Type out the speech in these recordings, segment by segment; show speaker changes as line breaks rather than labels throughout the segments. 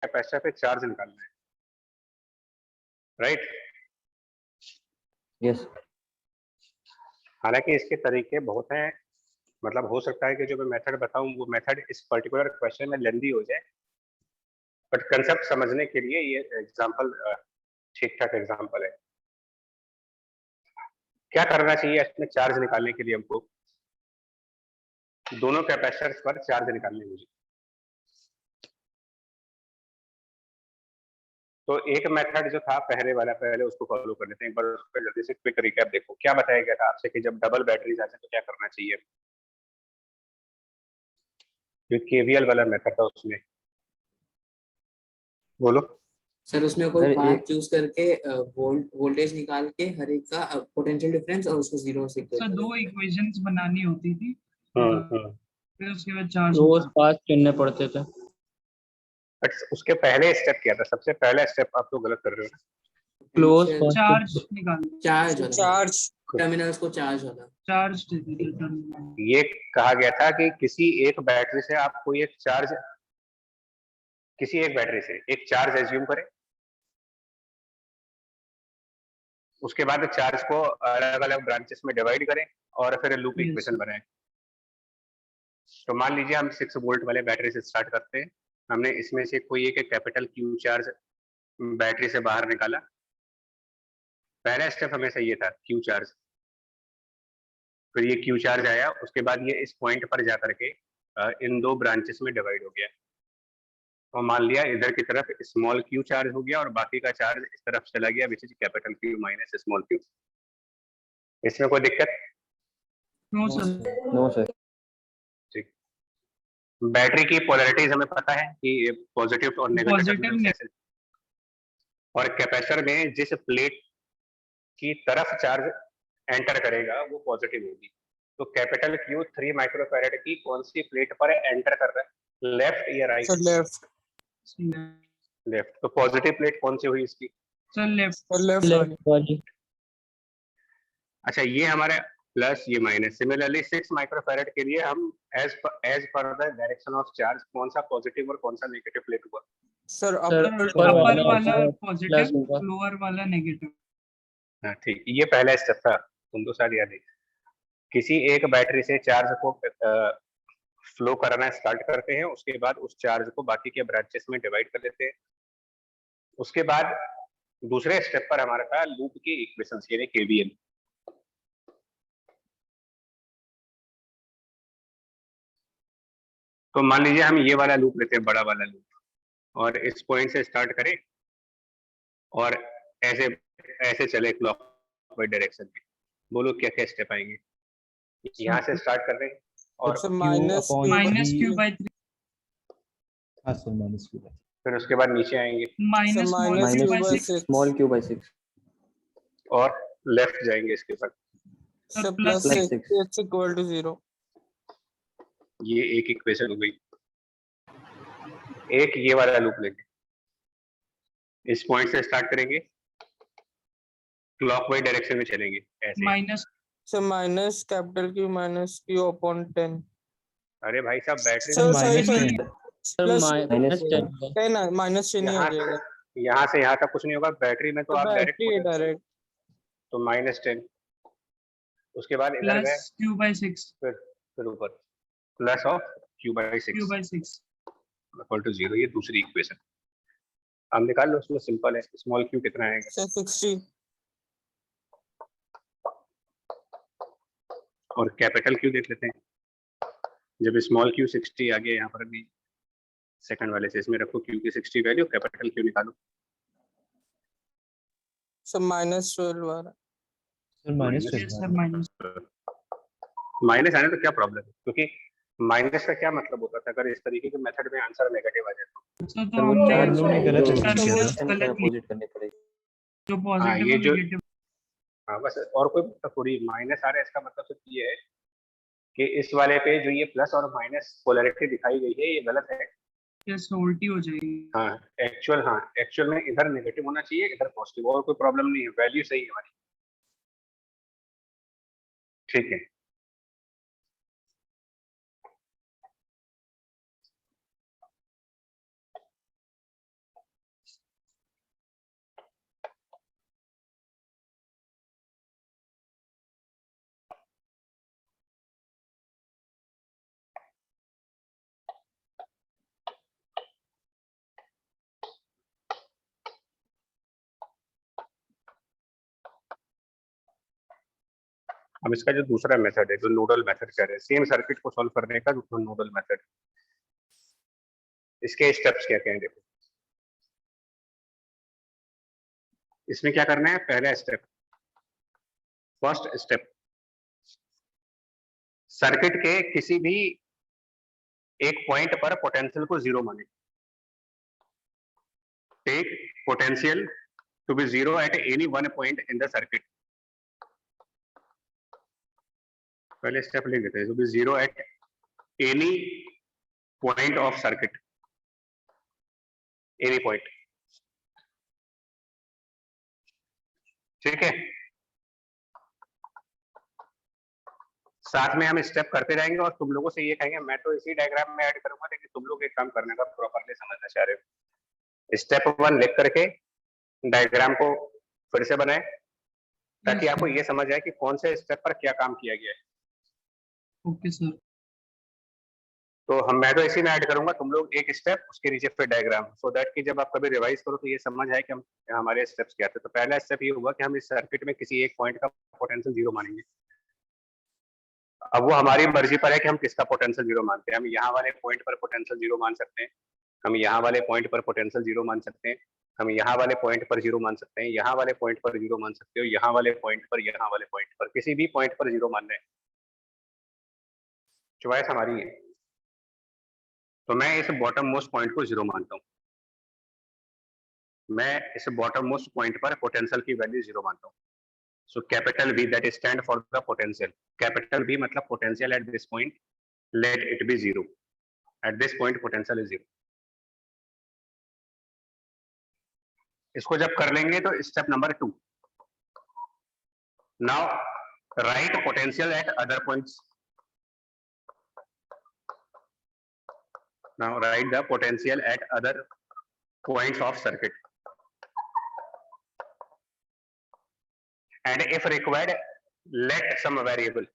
Capacitor पे charge निकालना है, राइट?
यस।
हालांकि इसके तरीके बहुत हैं, मतलब हो सकता है कि जो मैं मेथड बताऊं वो मेथड इस पर्टिकुलर क्वेश्चन में लेंदी हो जाए, बट कंसेप्ट समझने के लिए ये एग्जांपल ठीक ठाक एग्जांपल है। क्या करना चाहिए इसमें चार्ज निकालने के लिए? हमको दोनों कैपेसिटर्स पर चार्ज निकालने मुझे, तो एक मेथड जो था पहले वाला, पहले उसको फॉलो कर लेते हैं। एक बार उस पर जल्दी से क्विक रिकैप देखो। क्या बताया गया था आपसे कि जब डबल बैटरीज आते तो क्या करना चाहिए? जो केवीएल वाला मेथड था उसमें, बोलो।
सर उसमें कोई
सर,
पाथ चूज करके वोल्टेज निकाल के हर एक का पोटेंशियल डिफरेंस और उसको जीरो से
सर दो इक्वेशंस बनानी होती थी,
हम्म।
फिर उसके बाद चार्ज
क्लोज पाथ चुनने पड़ते थे।
बट उसके पहले स्टेप क्या था? सबसे पहला स्टेप आप तो गलत कर रहे हो ना।
क्लोज
चार्ज निकाल,
चार्ज टर्मिनल्स को चार्ज होना,
चार्ज टर्मिनल।
ये कहा गया था कि किसी एक बैटरी से आप कोई एक चार्ज, किसी एक बैटरी से एक चार्ज एज्यूम करें, उसके बाद चार्ज को अलग अलग ब्रांचेस में डिवाइड करें और फिर लूप इक्वेशन बनाएं। तो मान लीजिए हम 6 वोल्ट वाले बैटरी से स्टार्ट करते हैं। हमने इसमें से कोई एक कैपिटल क्यू चार्ज बैटरी से बाहर निकाला। पहला स्टेप हमेशा ये था, क्यू चार्ज। फिर ये क्यू चार्ज आया, उसके बाद ये इस पॉइंट पर जाकर के इन दो ब्रांचेस में डिवाइड हो गया। और मान लिया इधर की तरफ स्मॉल क्यू चार्ज हो गया और बाकी का चार्ज इस तरफ चला गया, which is capital Q minus small Q. इसमें कोई दिक्कत?
No sir.
No sir.
ठीक। बैटरी की पोलैरिटीज हमें पता है कि पॉजिटिव और नेगेटिव टर्मिनल कैसे, और कैपेसिटर में जिस प्लेट की तरफ चार्ज एंटर करेगा वो पॉजिटिव होगी। तो कैपिटल क्यू 3 माइक्रोफैरेड की कौन सी प्लेट पर एंटर कर रहा है, लेफ्ट या राइट?
Sir left.
लेफ्ट। तो पॉजिटिव प्लेट कौन सी हुई इसकी?
Sir left.
सर लेफ्ट
वाली।
अच्छा, ये हमारे प्लस, ये माइनस। सिमिलरली 6 माइक्रोफैरेड के लिए हम as per the direction of charge कौन सा पॉजिटिव और कौन सा नेगेटिव प्लेट हुआ?
सर
अपर वाला पॉजिटिव, लोअर वाला नेगेटिव।
हाँ ठीक, ये पहला स्टेप था, तुम तो शायद याद है। किसी एक बैटरी से चार्ज को फ्लो कराना स्टार्ट करते हैं, उसके बाद उस चार्ज को बाकी के ब्रांचेस में डिवाइड कर लेते हैं। उसके बाद दूसरे स्टेप पर हमारा था लूप की इक्वेशंस, यानी केवीएल। तो मान लीजिए हम ये वाला लूप लेते हैं, बड़ा वाला लूप, और इस पॉइंट से स्टार्ट करें और ऐसे ऐसे चले क्लॉकवाइज डायरेक्शन में। बोलो क्या क्या स्टेप आएंगे? यहाँ से स्टार्ट कर रहे हैं और
माइनस
क्यू बाई 3।
हाँ सर, माइनस क्यू बाई।
फिर उसके बाद नीचे आएंगे
माइनस
स्मॉल क्यू बाई 6
और लेफ्ट जाएंगे इसके बाद
सर प्लस 6 इक्वल टू 0।
ये एक इक्वेशन हो गई। एक ये वाला लूप लेंगे, इस पॉइंट से स्टार्ट करेंगे, क्लॉकवाइज डायरेक्शन में चलेंगे ऐसे।
Minus
sir minus capital Q minus Q upon 10।
अरे भाई साहब, battery
sir sorry sir
sir minus 10
10 minus 10 नहीं आ जाएगा।
यहाँ से यहाँ तक कुछ नहीं होगा, बैटरी में तो आप
डायरेक्ट
तो -10। उसके बाद इधर गए
प्लस क्यू बाई 6,
फिर ऊपर plus of Q by 6 equal to 0। ये दूसरी इक्वेशन अब निकाल लो, उसमें सिंपल है। स्मॉल क्यू कितना आएगा?
सर 60।
और कैपिटल क्यू देख लेते हैं। जब स्मॉल क्यू 60 आ गया, यहाँ पर भी सेकंड वाले से इसमें रखो क्यू की 60 वैल्यू, कैपिटल क्यू निकालो।
सर -12 आ रहा है।
माइनस आने तो क्या प्रॉब्लम है? क्योंकि माइनस का क्या मतलब होता था अगर इस तरीके के मेथड में आंसर नेगेटिव आ जाए तो?
सर वो चार्ज
अपोजिट करने पड़ेगी।
जो पॉजिटिव और नेगेटिव।
हाँ बस, और कोई मतलब थोड़ी। माइनस आ रहा है इसका मतलब सिर्फ ये है कि इस वाले पे जो ये प्लस और माइनस पोलैरिटी दिखाई गई है ये गलत है।
यस, उल्टी हो जाएगी।
हाँ एक्चुअल में इधर नेगेटिव होना चाहिए, इधर पॉजिटिव, और कोई प्रॉब्लम नहीं है, वैल्यू सही है हमारी। ठीक है। अब इसका जो दूसरा मेथड है, जो नोडल मेथड कह रहे हैं, सेम सर्किट को सॉल्व करने का जो नोडल मेथड, इसके स्टेप्स क्या क्या हैं देखो। इसमें क्या करना है, पहला स्टेप, फर्स्ट स्टेप, सर्किट के किसी भी एक पॉइंट पर पोटेंशियल को जीरो माने। Take potential to be zero at any one point in the circuit. पहले स्टेप लिख देते हैं, to be zero at any point of circuit, any point. ठीक है, साथ में हम स्टेप करते जाएंगे और तुम लोगों से ये कहेंगे मैं तो इसी डायग्राम में ऐड करूंगा, लेकिन तुम लोग एक काम करने का प्रॉपरली समझना चाह रहे हो। स्टेप 1 लिख करके डायग्राम को फिर से बनाए, ताकि आपको ये समझ आए कि कौन से स्टेप पर क्या काम किया गया है।
Okay sir.
तो मैं तो इसी में ऐड करूंगा, तुम लोग एक स्टेप उसके नीचे फिर डायग्राम, सो दैट कि जब आप कभी रिवाइज करो तो ये समझ आए कि हमारे स्टेप्स क्या थे। तो पहला स्टेप ये हुआ कि हम इस सर्किट में किसी एक पॉइंट का पोटेंशियल जीरो मानेंगे। अब वो हमारी मर्जी पर है कि हम किसका पोटेंशियल जीरो मानते हैं। हम यहाँ वाले पॉइंट पर पोटेंशियल जीरो मान सकते हैं, हम यहाँ वाले पॉइंट पर पोटेंशियल जीरो मान सकते हैं, हम यहाँ वाले पॉइंट पर जीरो मान सकते हैं, यहाँ वाले पॉइंट पर जीरो मान सकते हो, यहाँ वाले पॉइंट पर, यहाँ वाले पॉइंट पर, किसी भी पॉइंट पर जीरो मान रहे हैं, चॉइस हमारी है। तो मैं इस बॉटम मोस्ट पॉइंट को जीरो मानता हूँ, मैं इस बॉटम मोस्ट पॉइंट पर पोटेंशियल की वैल्यू जीरो मानता हूँ। So capital V that is stand for the potential. Capital V मतलब potential at this point, let it be zero. At this point potential is zero. इसको जब कर लेंगे तो step number 2. Now write potential at other points. Now write the potential at other points of circuit. And if required, let some variable.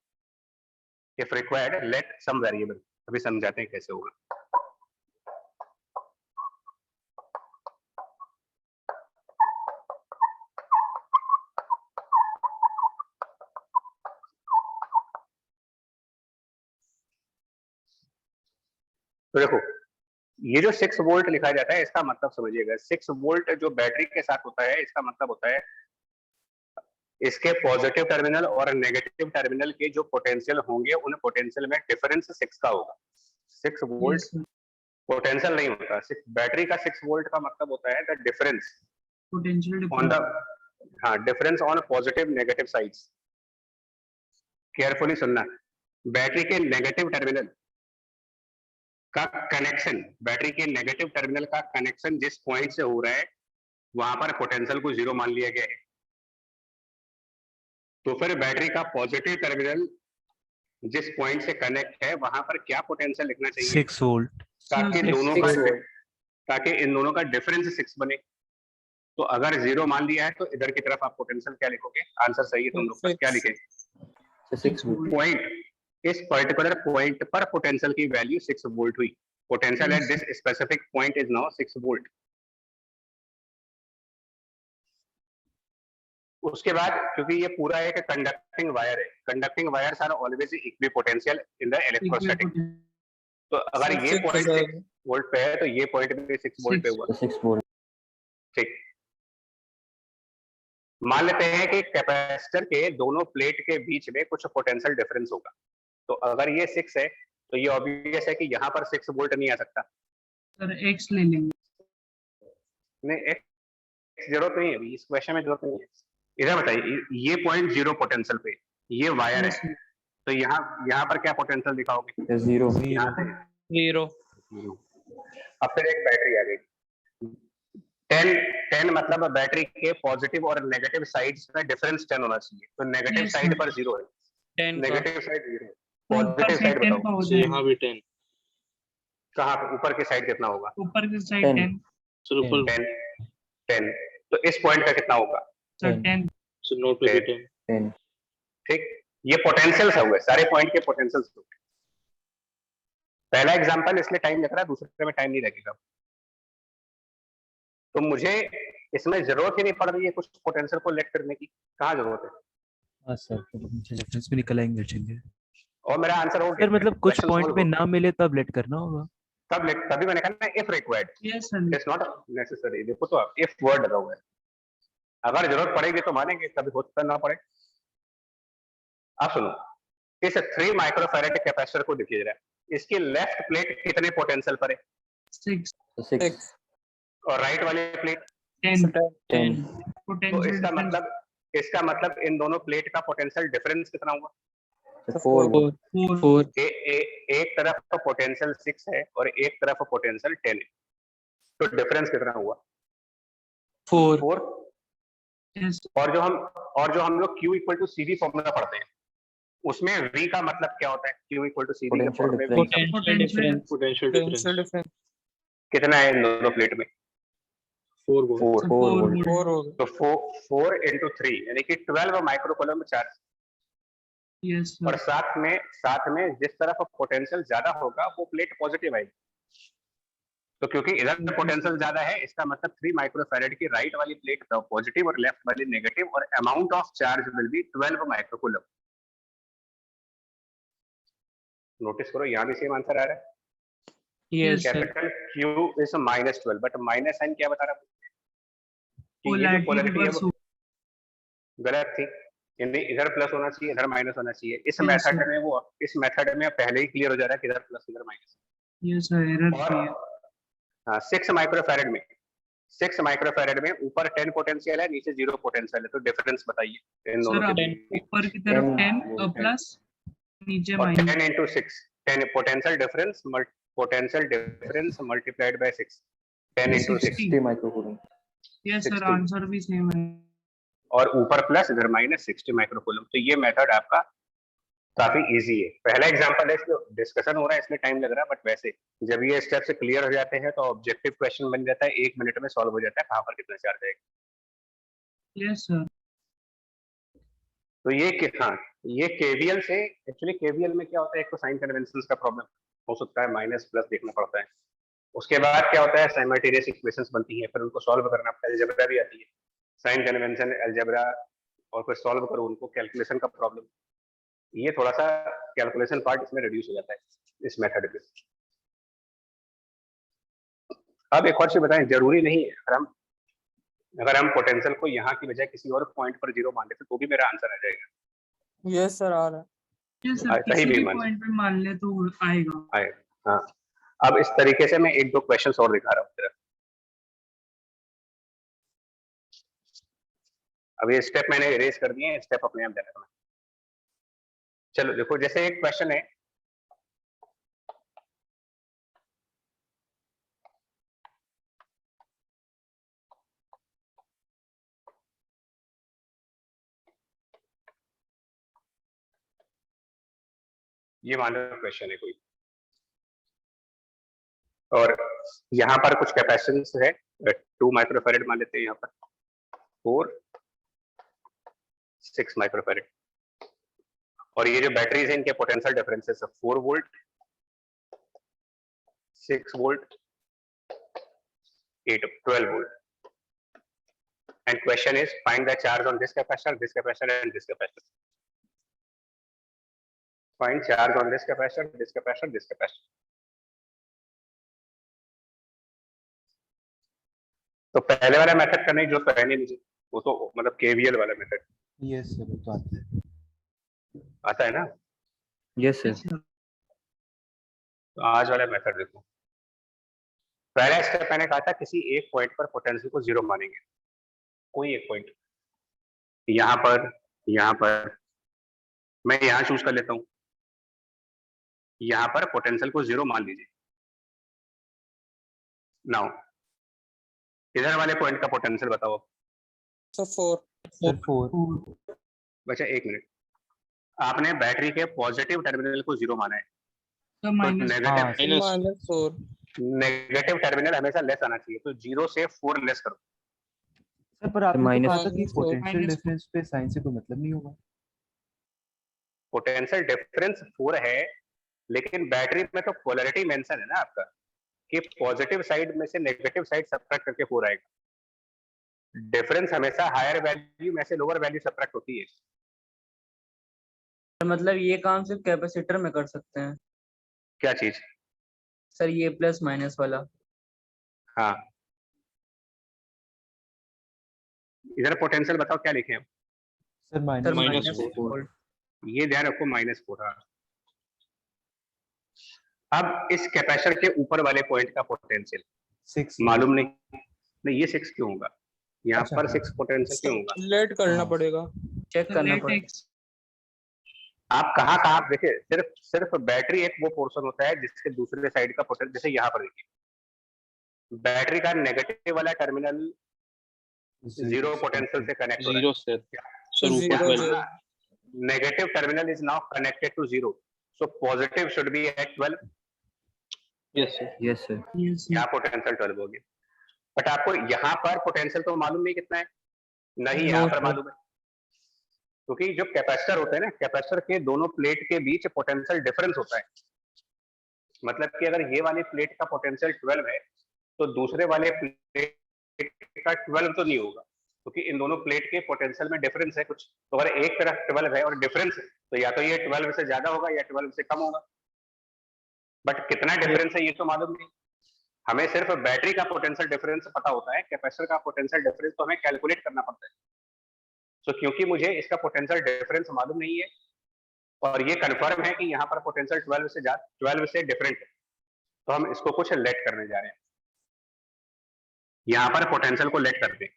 If required, let some variable. अभी समझाते हैं कैसे होगा। तो देखो, ये जो 6 वोल्ट लिखा जाता है, इसका मतलब समझिएगा, 6 वोल्ट जो बैटरी के साथ होता है, इसका मतलब होता है इसके पॉजिटिव टर्मिनल और नेगेटिव टर्मिनल के जो पोटेंशियल होंगे, उन पोटेंशियल में डिफरेंस 6 का होगा। 6 वोल्ट पोटेंशियल नहीं होता, बैटरी का 6 वोल्ट का मतलब होता है the difference
potential
on the, हाँ, difference on positive negative sides. Carefully सुनना, बैटरी के नेगेटिव टर्मिनल का कनेक्शन, बैटरी के नेगेटिव टर्मिनल का कनेक्शन जिस पॉइंट से हो रहा है, वहां पर पोटेंशियल को जीरो मान लिया गया है। तो फिर बैटरी का पॉजिटिव टर्मिनल जिस पॉइंट से कनेक्ट है, वहां पर क्या पोटेंशियल लिखना चाहिए?
6 वोल्ट।
ताकि दोनों का, ताकि इन दोनों का डिफरेंस 6 बने। तो अगर जीरो मान लिया है तो इधर की तरफ आप पोटेंशियल क्या लिखोगे? आंसर सही है तुम लोग का, क्या लिखे?
6 वोल्ट।
पॉइंट, इस पर्टिकुलर पॉइंट पर पोटेंशियल की वैल्यू 6 वोल्ट हुई। Potential at this specific point is now 6 volt. उसके बाद, क्योंकि ये पूरा एक कंडक्टिंग वायर है, conducting wires are always equipotential in the electrostatic. तो अगर ये पॉइंट 6 वोल्ट पे है तो ये पॉइंट भी 6 वोल्ट पे हुआ।
6 वोल्ट।
ठीक, मान लेते हैं कि कैपेसिटर के दोनों प्लेट के बीच में कुछ पोटेंशियल डिफरेंस होगा। तो अगर ये 6 है तो ये ऑब्वियस है कि यहाँ पर 6 वोल्ट नहीं आ सकता।
सर एक्स ले लेंगे।
नहीं, एक्स जरूरत नहीं है अभी, इस क्वेश्चन में जरूरत नहीं है। इधर बताइए, ये पॉइंट जीरो पोटेंशियल पे, ये वायर है, तो यहाँ पर क्या पोटेंशियल दिखाओगे?
जीरो।
यहाँ से
जीरो।
अब फिर एक बैटरी आ गई, 10 मतलब बैटरी के पॉजिटिव और नेगेटिव साइड्स में डिफरेंस 10 होना चाहिए। तो नेगेटिव साइड पर 0 है,
10
नेगेटिव साइड 0 है, पॉजिटिव साइड बताओ।
यहाँ भी 10।
कहाँ पे? ऊपर की साइड कितना होगा?
ऊपर की साइड 10।
सर ऊपर
10। तो इस पॉइंट का कितना होगा?
सर 10।
सर नोट पे 10।
ठीक, ये पोटेंशियल्स हुए, सारे पॉइंट के पोटेंशियल्स हुए। पहला एग्जांपल इसलिए टाइम लग रहा है, दूसरे में टाइम नहीं लगेगा। तो मुझे इसमें जरूरत ही नहीं पड़ रही है कुछ पोटेंशियल को लेट करने की। कहाँ जरूरत है?
हाँ सर, पोटेंशियल डिफरेंस भी निकल आएंगे चेंगे।
और मेरा आंसर हो गया।
सर मतलब कुछ
Question
पॉइंट
solve
पे
हो।
ना मिले तब लेट करना होगा।
तभी मैंने कहा ना if required,
yes sir
it's not necessary. देखो तो इफ वर्ड लगा हुआ है, अगर जरूरत पड़ेगी तो मानेंगे, कभी हो सकता ना पड़े। आप सुनो, इस 3 माइक्रोफैरेड कैपेसिटर को देखिए जरा, इसकी लेफ्ट प्लेट कितने पोटेंशियल पर है
6
6
और राइट वाली प्लेट
10
10
तो
potential difference
इसका मतलब इन दोनों प्लेट का पोटेंशियल डिफरेंस कितना हुआ?
4
4
एक तरफ पोटेंशियल 6 है और एक तरफ पोटेंशियल 10 है, तो डिफरेंस कितना हुआ? 4।
yes
और जो हम लोग Q equal to CV formula पढ़ते हैं, उसमें V का मतलब क्या होता है? Q इक्वल टू CV का
Potential
फॉर्मूला V का
potential
Potential difference.
potential difference
कितना है इन दोनों प्लेट में?
4 volt.
4।
4
volt
होगा।
तो 4 into 3 यानी कि 12 माइक्रोकूलम चार्ज।
yes
और
sir
साथ में जिस तरफ पोटेंशियल ज्यादा होगा वो प्लेट पॉजिटिव आएगी। तो क्योंकि इधर पोटेंशियल ज्यादा है, इसका मतलब 3 माइक्रोफैरेड की राइट वाली प्लेट पॉजिटिव और लेफ्ट वाली नेगेटिव, और amount of charge will be 12 microcoulomb. Notice करो यहाँ भी सेम आंसर आ रहा है।
yes sir
capital Q is -12, but minus sign क्या बता रहा है कि ये जो
polarity
पोलैरिटी है
reverse
वो गलत थी, यानी इधर प्लस होना चाहिए, इधर माइनस होना चाहिए। इस
Yes,
मेथड में पहले ही क्लियर हो जा रहा है कि इधर प्लस इधर माइनस।
yes sir error
और
free है
6 माइक्रोफैरेड में ऊपर 10 पोटेंशियल है, नीचे 0 पोटेंशियल है, तो डिफरेंस बताइए इन दोनों
सर
के
अब
बीच।
ऊपर की तरफ
10
10 प्लस नीचे
और
minus
10 into 6, 10 potential difference multiplied by 6, 10 into 6
60 microcoulomb.
Yes sir
60
answer भी सेम है
और ऊपर प्लस इधर माइनस 60 माइक्रोकूलम। तो ये मेथड आपका काफी इजी है। पहला एग्जांपल है, इसमें डिस्कशन हो रहा है इसलिए टाइम लग रहा है, बट वैसे जब ये स्टेप से क्लियर हो जाते हैं तो ऑब्जेक्टिव क्वेश्चन बन जाता है, 1 मिनट में सॉल्व हो जाता है कहाँ पर कितना चार्ज आएगा।
यस सर
तो ये केवीएल से, एक्चुअली केवीएल में क्या होता है, एक तो साइन कन्वेंशंस का प्रॉब्लम हो सकता है, माइनस प्लस देखना पड़ता है। उसके बाद क्या होता है, साइमल्टेनियस इक्वेशंस बनती हैं, फिर उनको सॉल्व करना पड़ता है, अलजेब्रा भी आती है, साइन कन्वेंशन, अलजेब्रा, और फिर सॉल्व करो उनको, कैलकुलेशन का प्रॉब्लम। ये थोड़ा सा कैलकुलेशन पार्ट इसमें रिड्यूस हो जाता है इस मेथड पे। अब एक और चीज बताएं, जरूरी नहीं है अगर हम पोटेंशियल को यहाँ की बजाय किसी और पॉइंट पर 0 मान लेते तो भी मेरा आंसर आ जाएगा।
यस सर आ रहा है।
यस सर
कहीं
किसी
भी
भी
मान
पॉइंट पे मान ले तो आएगा
हाँ। अब इस तरीके से मैं 1-2 क्वेश्चंस और दिखा रहा हूँ। अब ये स्टेप मैंने इरेज कर दिए हैं, स्टेप अपने आप देना। चलो देखो, जैसे एक क्वेश्चन है, ये मान लो क्वेश्चन है कोई, और यहाँ पर कुछ कैपेसिटेंस है 2 माइक्रोफैरेड मान लेते हैं, यहाँ पर 4 6 माइक्रोफैरेड, और ये जो बैटरीज है इनके potential differences 4 volt 6 volt 12 volt. And question is find the charge on this capacitor and this capacitor. Find charge on this capacitor, this capacitor, this capacitor. तो पहले वाला मेथड करने की जरूरत है नहीं मुझे, वो तो मतलब केवीएल वाला मेथड।
यस सर, वो तो
आता है ना।
Yes
yes
sir.
सर
तो आज वाला मेथड देखो। पहला स्टेप मैंने कहा था किसी एक पॉइंट पर पोटेंशियल को 0 मानेंगे, कोई एक पॉइंट, यहाँ पर मैं यहाँ चूज कर लेता हूँ, यहाँ पर पोटेंशियल को 0 मान लीजिए। नाउ इधर वाले पॉइंट का पोटेंशियल बताओ।
सर 4
बच्चा 1 मिनट, आपने बैटरी के पॉजिटिव टर्मिनल को 0 माना है,
तो
तो
माइनस
-4
नेगेटिव टर्मिनल हमेशा लेस आना चाहिए, तो 0 से 4 लेस करो।
सर पर आपने तो
माइनस
कहा था कि
फोर।
पोटेंशियल डिफरेंस पे साइन से कोई मतलब नहीं होगा।
पोटेंशियल डिफरेंस 4 है, लेकिन बैटरी में तो पोलैरिटी मेंशन है ना आपका, कि पॉजिटिव साइड में से नेगेटिव साइड सब्ट्रैक्ट करके 4 आएगा। डिफरेंस हमेशा हायर वैल्यू में से लोअर वैल्यू सब्ट्रैक्ट होती है।
मतलब ये काम सिर्फ कैपेसिटर में कर सकते हैं
क्या चीज?
सर, ये प्लस माइनस वाला।
हाँ, इधर पोटेंशियल बताओ क्या लिखे हैं?
Sir
sir
minus
minus
minus
4
volt.
ये ध्यान रखो, -4। अब इस कैपेसिटर के ऊपर वाले पॉइंट का पोटेंशियल
6
मालूम नहीं, ये 6 क्यों होगा? यहाँ
अच्छा,
पर
हाँ।
6 पोटेंशियल क्यों होगा?
लेट करना
हाँ।
पड़ेगा, चेक करना
लेट
पड़ेगा।
एक्स
आप कहाँ देखिए, सिर्फ बैटरी एक वो पोर्शन होता है जिसके दूसरे साइड का पोटेंशियल, जैसे यहाँ पर देखिए, बैटरी का नेगेटिव वाला टर्मिनल 0 पोटेंशियल से कनेक्ट हो रहा
0 से सर ऊपर
Zero,
12
zero.
है। Negative terminal is now connected to 0, so positive should be at 12।
Yes sir
yes sir.
यहाँ पोटेंशियल 12 हो गया, बट आपको यहाँ पर पोटेंशियल तो मालूम नहीं कितना है, नहीं यहाँ पर मालूम है, क्योंकि जो कैपेसिटर होते हैं ना, कैपेसिटर के दोनों प्लेट के बीच पोटेंशियल डिफरेंस होता है। मतलब कि अगर ये वाली प्लेट का पोटेंशियल 12 है तो दूसरे वाले प्लेट का 12 तो नहीं होगा, क्योंकि इन दोनों प्लेट के पोटेंशियल में डिफरेंस है कुछ। तो अगर एक तरफ 12 है और डिफरेंस है तो या तो ये 12 से ज्यादा होगा या 12 से कम होगा, बट कितना डिफरेंस है ये तो मालूम नहीं। हमें सिर्फ बैटरी का पोटेंशियल डिफरेंस पता होता है, कैपेसिटर का पोटेंशियल डिफरेंस तो हमें कैलकुलेट करना पड़ता है। तो क्योंकि मुझे इसका पोटेंशियल डिफरेंस मालूम नहीं है और ये कंफर्म है कि यहाँ पर पोटेंशियल 12 से डिफरेंट है, तो हम इसको कुछ लेट करने जा रहे हैं। यहाँ पर पोटेंशियल को लेट करते हैं,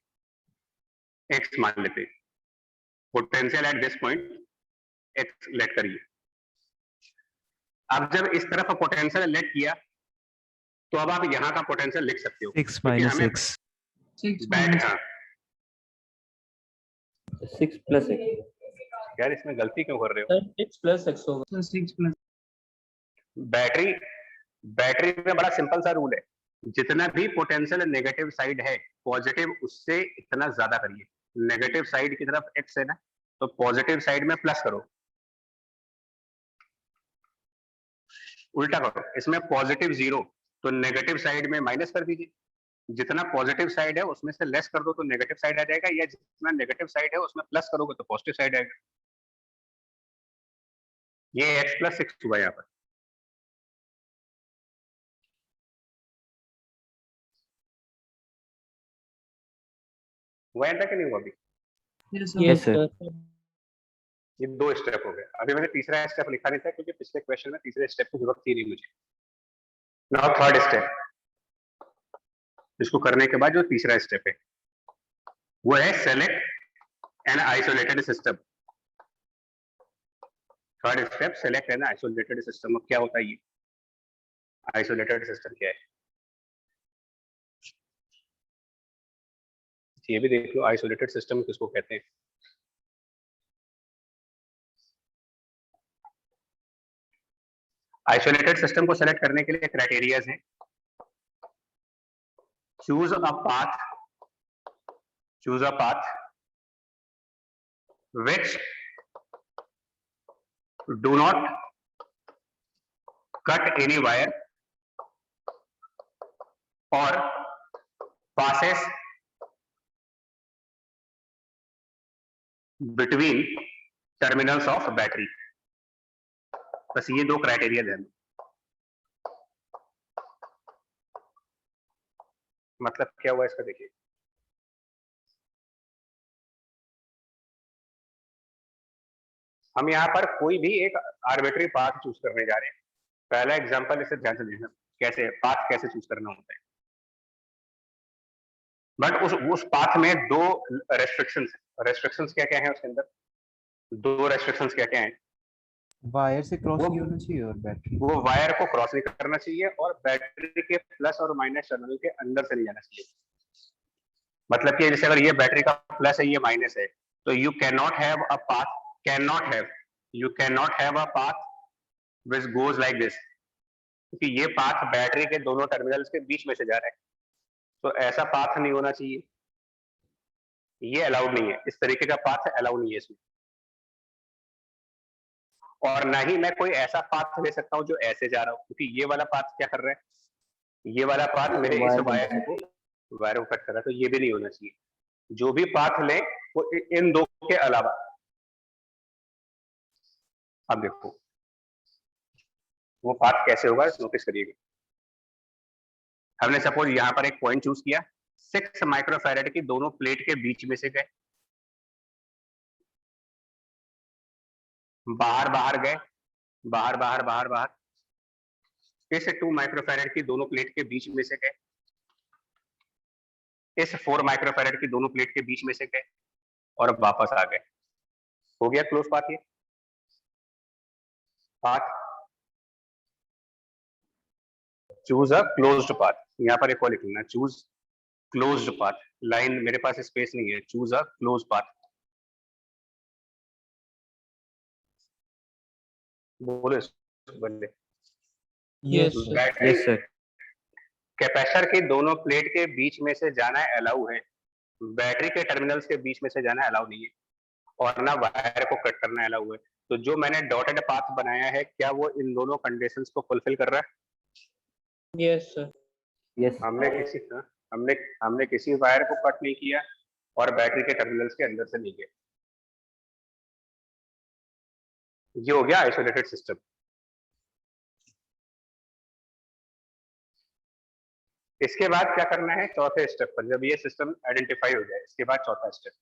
एक्स मान लेते हैं, potential at this point x let करिए। अब जब इस तरफ पोटेंशियल लेट किया तो अब आप यहाँ का पोटेंशियल लिख सकते हो,
6 minus
हमें
6
बैट, हाँ
6 plus x।
यार इसमें गलती क्यों कर रहे हो?
सर 6 प्लस x होगा।
6 प्लस
बैटरी में बड़ा सिंपल सा रूल है, जितना भी पोटेंशियल नेगेटिव साइड है पॉजिटिव उससे इतना ज्यादा करिए। नेगेटिव साइड की तरफ x है ना, तो पॉजिटिव साइड में प्लस करो, उल्टा करो, इसमें पॉजिटिव 0 तो नेगेटिव साइड में माइनस कर दीजिए। जितना पॉजिटिव साइड है उसमें से लेस कर दो तो नेगेटिव साइड आ जाएगा, या जितना नेगेटिव साइड है उसमें प्लस करोगे तो पॉजिटिव साइड आएगा। ये x प्लस 6 हुआ यहाँ पर। हुआ था कि नहीं हुआ? अभी
Yes, sir.
ये 2 स्टेप हो गए। अभी मैंने तीसरा स्टेप लिखा नहीं था क्योंकि पिछले क्वेश्चन में तीसरे स्टेप की जरूरत थी नहीं मुझे। नाउ थर्ड स्टेप, इसको करने के बाद जो तीसरा स्टेप है वो है select an isolated system. Third step, select an isolated system. क्या होता है ये आइसोलेटेड सिस्टम? क्या है ये भी देख लो, आइसोलेटेड सिस्टम किसको कहते हैं? आइसोलेटेड सिस्टम को सेलेक्ट करने के लिए क्राइटेरियाज हैं। Choose a path which do not cut any wire or passes between terminals of battery। बस ये 2 क्राइटेरिया है। मतलब क्या हुआ इसका देखिए, हम यहाँ पर कोई भी एक आर्बिट्री पाथ चूज करने जा रहे हैं। पहला एग्जांपल इसे ध्यान से देखना, कैसे पाथ कैसे चूज करना होता है। बट उस पाथ में 2 रेस्ट्रिक्शंस क्या क्या है उसके अंदर? 2 रेस्ट्रिक्शंस क्या क्या है?
वायर से क्रॉस नहीं होना चाहिए और बैटरी,
वो वायर को क्रॉस नहीं करना चाहिए और बैटरी के प्लस और माइनस टर्मिनल के अंदर से नहीं जाना चाहिए। मतलब कि जैसे अगर ये बैटरी का प्लस है, ये माइनस है, तो you can not have a path which goes like this, क्योंकि ये पाथ बैटरी के दोनों टर्मिनल्स के बीच में से जा रहा है, तो ऐसा पाथ नहीं होना चाहिए, ये अलाउड नहीं है। इस तरीके का पाथ अलाउड नहीं है इसमें। और ना ही मैं कोई ऐसा पाथ ले सकता हूं जो ऐसे जा रहा हो, क्योंकि ये वाला पाथ क्या कर रहा है, ये वाला पाथ मेरे इस वायर को कट कर रहा है, तो ये भी नहीं होना चाहिए। जो भी पाथ ले वो इन 2 के अलावा अब देखो वो पाथ कैसे होगा, नोटिस करिएगा। हमने सपोज यहाँ पर एक पॉइंट चूज किया, 6 माइक्रोफैरेड की दोनों प्लेट के बीच में से गए, बाहर बाहर गए, बाहर बाहर बाहर बाहर, इस 2 माइक्रोफैरेड की दोनों प्लेट के बीच में से गए, इस 4 माइक्रोफैरेड की दोनों प्लेट के बीच में से गए और वापस आ गए। हो गया क्लोज पाथ। ये path choose a closed path, यहाँ पर एक और लिख लेना, चूज क्लोज्ड पाथ। लाइन मेरे पास स्पेस नहीं है, चूज अ क्लोज पाथ। बोलो बंदे।
Yes, sir.
Battery
Yes, sir.
Capacitor के दोनों प्लेट के बीच में से जाना अलाउ है, बैटरी के टर्मिनल्स के बीच में से जाना अलाउ नहीं है, और ना वायर को कट करना अलाउ है। तो जो मैंने डॉटेड पाथ बनाया है, क्या वो इन दोनों कंडीशंस को फुलफिल कर रहा है?
Yes, sir.
Yes.
हमने किसी वायर को कट नहीं किया और बैटरी के टर्मिनल्स के अंदर से नहीं गए। ये हो गया आइसोलेटेड सिस्टम। इसके बाद क्या करना है, चौथे स्टेप पर, जब ये सिस्टम आइडेंटिफाई हो जाए, इसके बाद चौथा स्टेप,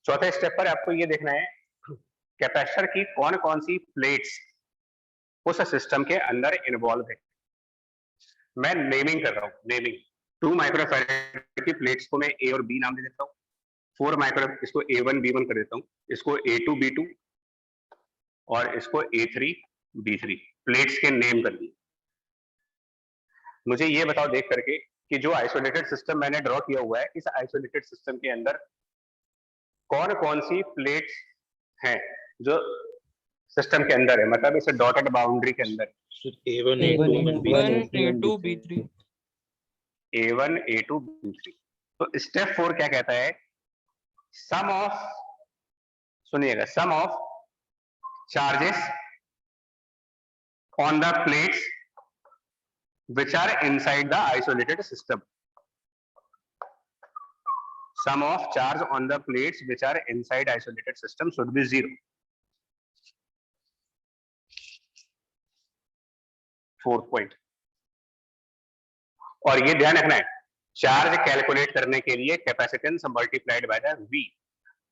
चौथे स्टेप पर आपको ये देखना है कैपेसिटर की कौन कौन सी प्लेट्स उस सिस्टम के अंदर इन्वॉल्व है। मैं नेमिंग कर रहा हूँ, नेमिंग। 2 माइक्रोफैरेड की प्लेट्स को मैं ए और बी नाम दे देता हूँ, 4 माइक्रो इसको A1 B1 कर देता हूँ, इसको A2 B2 और इसको A3 B3 प्लेट्स के नेम कर दिए। मुझे ये बताओ देख करके कि जो आइसोलेटेड सिस्टम मैंने ड्रॉ किया हुआ है, इस आइसोलेटेड सिस्टम के अंदर कौन कौन सी प्लेट्स हैं जो सिस्टम के अंदर है, मतलब इस डॉटेड बाउंड्री के अंदर।
A1,
A1,
A2,
A1,
B1.
A2, B3.
A1 A2 B3। तो स्टेप 4 क्या कहता है, सम ऑफ, सुनिएगा, sum of charges on the plates which are inside the isolated system. Sum of charge on the plates which are inside isolated system should be 0. 4th point. और ये ध्यान रखना है, चार्ज कैलकुलेट करने के लिए capacitance multiplied by the V,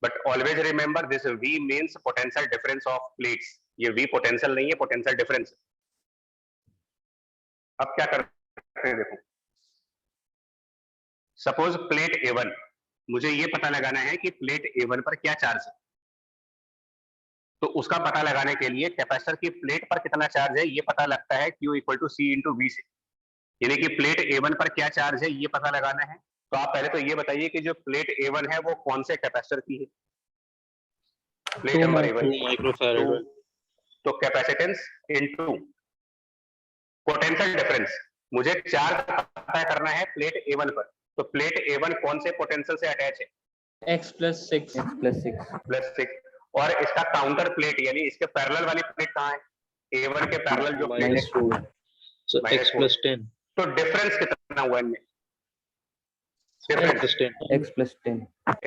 but always remember this V means potential difference of plates. ये V potential नहीं है, पोटेंशियल डिफरेंस। अब क्या करते हैं देखो, सपोज प्लेट A1, मुझे ये पता लगाना है कि प्लेट A1 पर क्या चार्ज है। तो उसका पता लगाने के लिए कैपेसिटर की प्लेट पर कितना चार्ज है ये पता लगता है Q = C × V से, यानी कि प्लेट A1 पर क्या चार्ज है ये पता लगाना है। तो आप पहले तो ये बताइए कि जो प्लेट A1 है वो कौन से कैपेसिटर की है, प्लेट नंबर A1
2 microfarad.
तो कैपेसिटेंस इनटू पोटेंशियल डिफरेंस। मुझे चार्ज पता करना है प्लेट A1 पर, तो प्लेट A1 कौन से पोटेंशियल से अटैच है,
X + 6.
X + 6.
+6, और इसका काउंटर प्लेट यानी इसके पैरेलल वाली प्लेट कहाँ है, A1 के पैरेलल जो प्लेट है,
-4. So X + 10.
तो डिफरेंस कितना हुआ इनमें,
X
डिफरेंस
+ 10.
X + 10.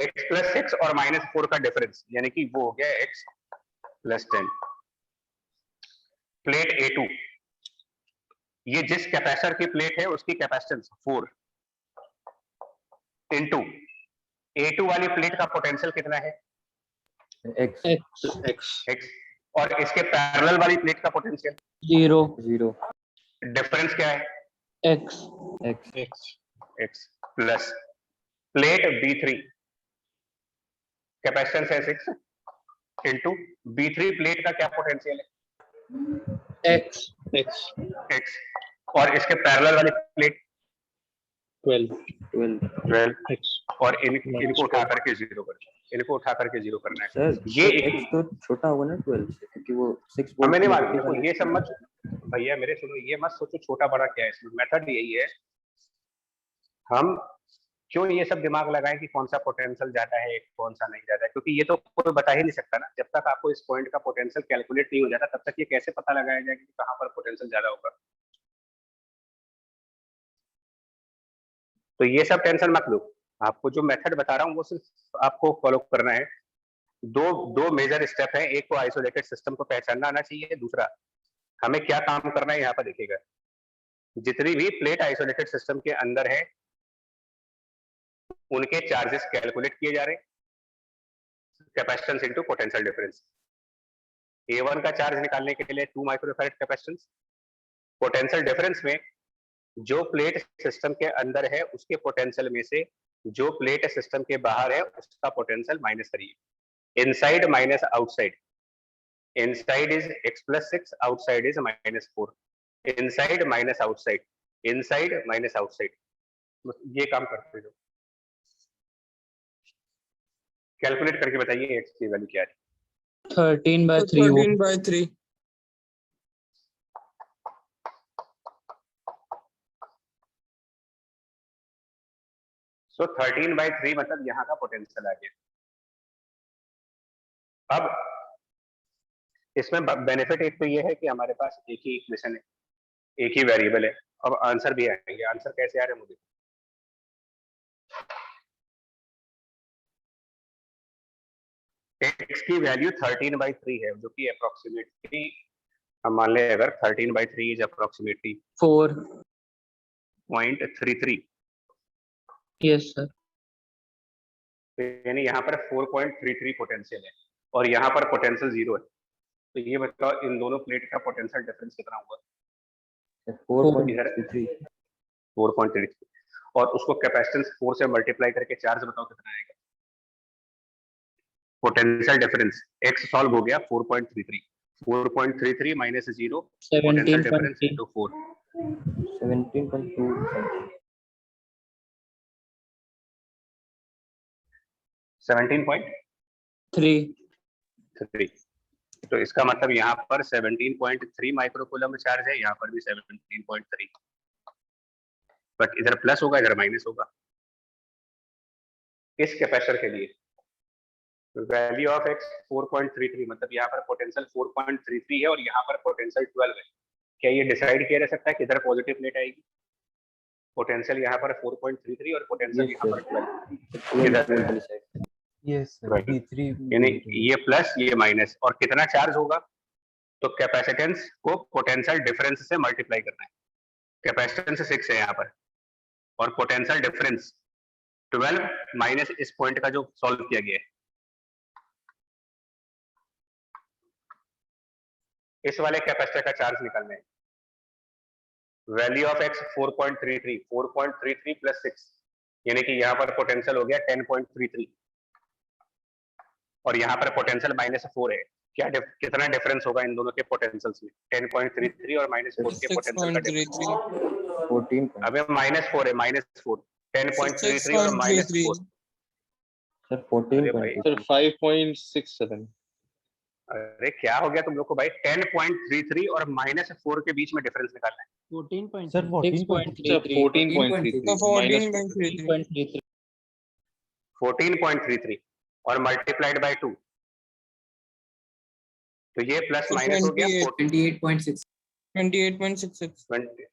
x + 6 और -4 का डिफरेंस, यानी कि वो हो गया x + 10। प्लेट A2, ये जिस कैपेसिटर की प्लेट है उसकी कैपेसिटेंस 4 इनटू A2 वाली प्लेट का पोटेंशियल कितना है,
X.
x, और इसके पैरेलल वाली प्लेट का पोटेंशियल
0.
0.
डिफरेंस क्या है,
X.
X.
x plus plate B3 capacitance है 6 इनटू B3 प्लेट का क्या पोटेंशियल है,
X.
x, और इसके पैरेलल वाली प्लेट
12.
X.
और इनको उठा करके 0 कर, इनको उठा करके 0 करना है।
सर
ये
X तो छोटा होगा ना 12 से, क्योंकि वो 6 वोल्ट
हमें नहीं मालूम, देखो ये सब मत भैया मेरे सुनो, ये मत सोचो छोटा बड़ा क्या है, इसमें मेथड यही है। हम क्यों ये सब दिमाग लगाएं कि कौन सा पोटेंशियल ज्यादा है कौन सा नहीं ज्यादा है, क्योंकि ये तो कोई बता ही नहीं सकता ना, जब तक आपको इस पॉइंट का पोटेंशियल कैलकुलेट नहीं हो जाता तब तक ये कैसे पता लगाया जाएगा कि कहाँ पर पोटेंशियल ज्यादा होगा। तो ये सब टेंशन मत लो, आपको जो मेथड बता रहा हूँ वो सिर्फ आपको फॉलो करना है। दो दो मेजर स्टेप है, एक को आइसोलेटेड सिस्टम को पहचानना आना चाहिए, दूसरा हमें क्या काम करना है यहाँ पर देखिएगा। जितनी भी प्लेट आइसोलेटेड सिस्टम के अंदर है उनके चार्जेस कैलकुलेट किए जा रहे हैं, capacitance into potential difference. A1 का चार्ज निकालने के लिए 2 माइक्रोफैराड कैपेसिटेंस, पोटेंशियल डिफरेंस में जो प्लेट सिस्टम के अंदर है उसके पोटेंशियल में से जो प्लेट सिस्टम के बाहर है उसका पोटेंशियल माइनस करिए। Inside minus outside, inside is x+6, outside is -4, inside minus outside, inside minus outside, ये काम करते हो। कैलकुलेट करके बताइए x की वैल्यू क्या है।
13/3 13/3
सो 13/3 मतलब यहाँ का पोटेंशियल आ गया। अब इसमें बेनिफिट एक तो ये है कि हमारे पास एक ही इक्वेशन है, एक ही वेरिएबल है। अब आंसर भी आएंगे, आंसर कैसे आ रहे हैं मुझे x की वैल्यू 13/3 है, जो कि अप्रोक्सीमेटली हम मान लें अगर 13/3 इज अप्रोक्सीमेटली 4.33,
यस सर।
यानी यहाँ पर 4.33 पोटेंशियल है और यहाँ पर पोटेंशियल 0 है। तो ये बताओ इन दोनों प्लेट का पोटेंशियल डिफरेंस कितना हुआ?
4.33
4.33, और उसको कैपेसिटेंस 4 से मल्टीप्लाई करके चार्ज बताओ कितना आएगा। पोटेंशियल डिफरेंस x सॉल्व हो गया 4.33, 4.33 minus 0, potential difference
17.3
into 4,
17.2 something.
17.3। तो इसका मतलब यहाँ पर 17.3 माइक्रोकूलम चार्ज है, यहाँ पर भी 17.3, बट इधर प्लस होगा इधर माइनस होगा। इस कैपेसिटर के लिए वैल्यू ऑफ x 4.33, मतलब यहाँ पर पोटेंशियल 4.33 है और यहाँ पर पोटेंशियल 12 है। क्या ये डिसाइड किया जा सकता है किधर पॉजिटिव प्लेट आएगी? पोटेंशियल यहाँ पर 4.33 और पोटेंशियल
Yes,
यहाँ
sir.
पर 12,
12
किधर?
वाली side.
Yes, sir.
Right.
P3
यानी ये प्लस ये माइनस, और कितना चार्ज होगा? तो कैपेसिटेंस को पोटेंशियल डिफरेंस से मल्टीप्लाई करना है। कैपेसिटेंस 6 है यहाँ पर और पोटेंशियल डिफरेंस 12 माइनस इस पॉइंट का जो सॉल्व किया गया है, इस वाले कैपेसिटर का चार्ज निकालना है। वैल्यू ऑफ x 4.33, 4.33 प्लस 6, यानी कि यहाँ पर पोटेंशियल हो गया 10.33 और यहाँ पर पोटेंशियल -4 है। क्या कितना डिफरेंस होगा इन दोनों के पोटेंशियल्स में? 10.33 और -4 के पोटेंशियल का डिफरेंस।
14.
अबे -4 है, -4, 10.33 और -4।
Sir,
अरे भाई,
14.33.
Sir, 5.67.
अरे क्या हो गया तुम लोग को भाई? 10.33 और -4 के बीच में डिफरेंस निकालना है।
14.
Sir, 14.33.
तो
Minus
14.33
14.33 और मल्टीप्लाइड बाय 2, तो ये प्लस
तो
माइनस हो गया
28.6
28.66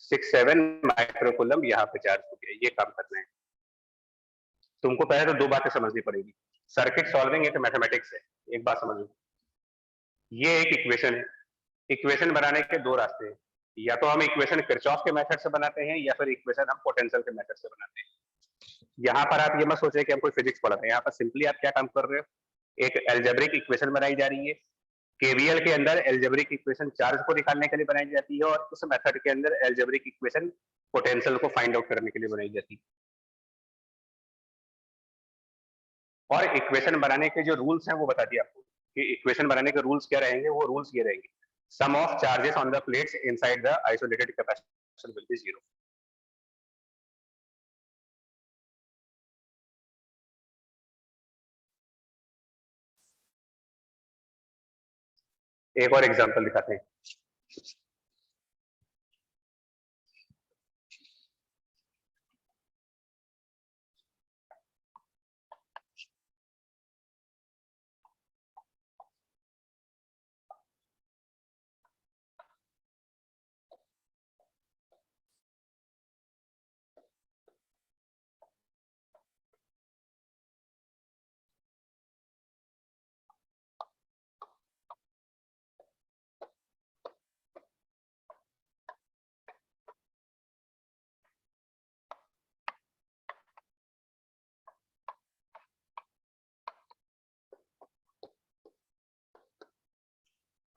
67 माइक्रोकूलम यहाँ पे चार्ज हो गया। ये काम करना है। तुमको पहले तो दो बातें समझनी पड़ेगी। सर्किट सॉल्विंग एक मैथमेटिक्स है, एक बात समझ लो। ये एक इक्वेशन है, इक्वेशन बनाने के दो रास्ते हैं, या तो हम इक्वेशन किरचॉफ के मेथड से बनाते हैं या फिर इक्वेशन हम पोटेंशियल के मेथड से बनाते हैं। यहाँ पर आप ये मत सोचिए कि हम कोई फिजिक्स पढ़ रहे हैं, यहाँ पर सिंपली आप क्या काम कर रहे हो, एक एल्जेब्रिक इक्वेशन बनाई जा रही है। केवीएल के अंदर एल्जेब्रिक इक्वेशन चार्ज को निकालने के लिए बनाई जाती है और उस मेथड के अंदर एल्जेब्रिक इक्वेशन पोटेंशियल को फाइंड आउट करने के लिए बनाई जाती है। और इक्वेशन बनाने के जो रूल्स हैं वो बता दिया आपको कि इक्वेशन बनाने के रूल्स क्या रहेंगे। वो रूल्स ये रहेंगे, sum of charges on the plates inside the isolated capacitor will be 0। एक और एग्जांपल दिखाते हैं।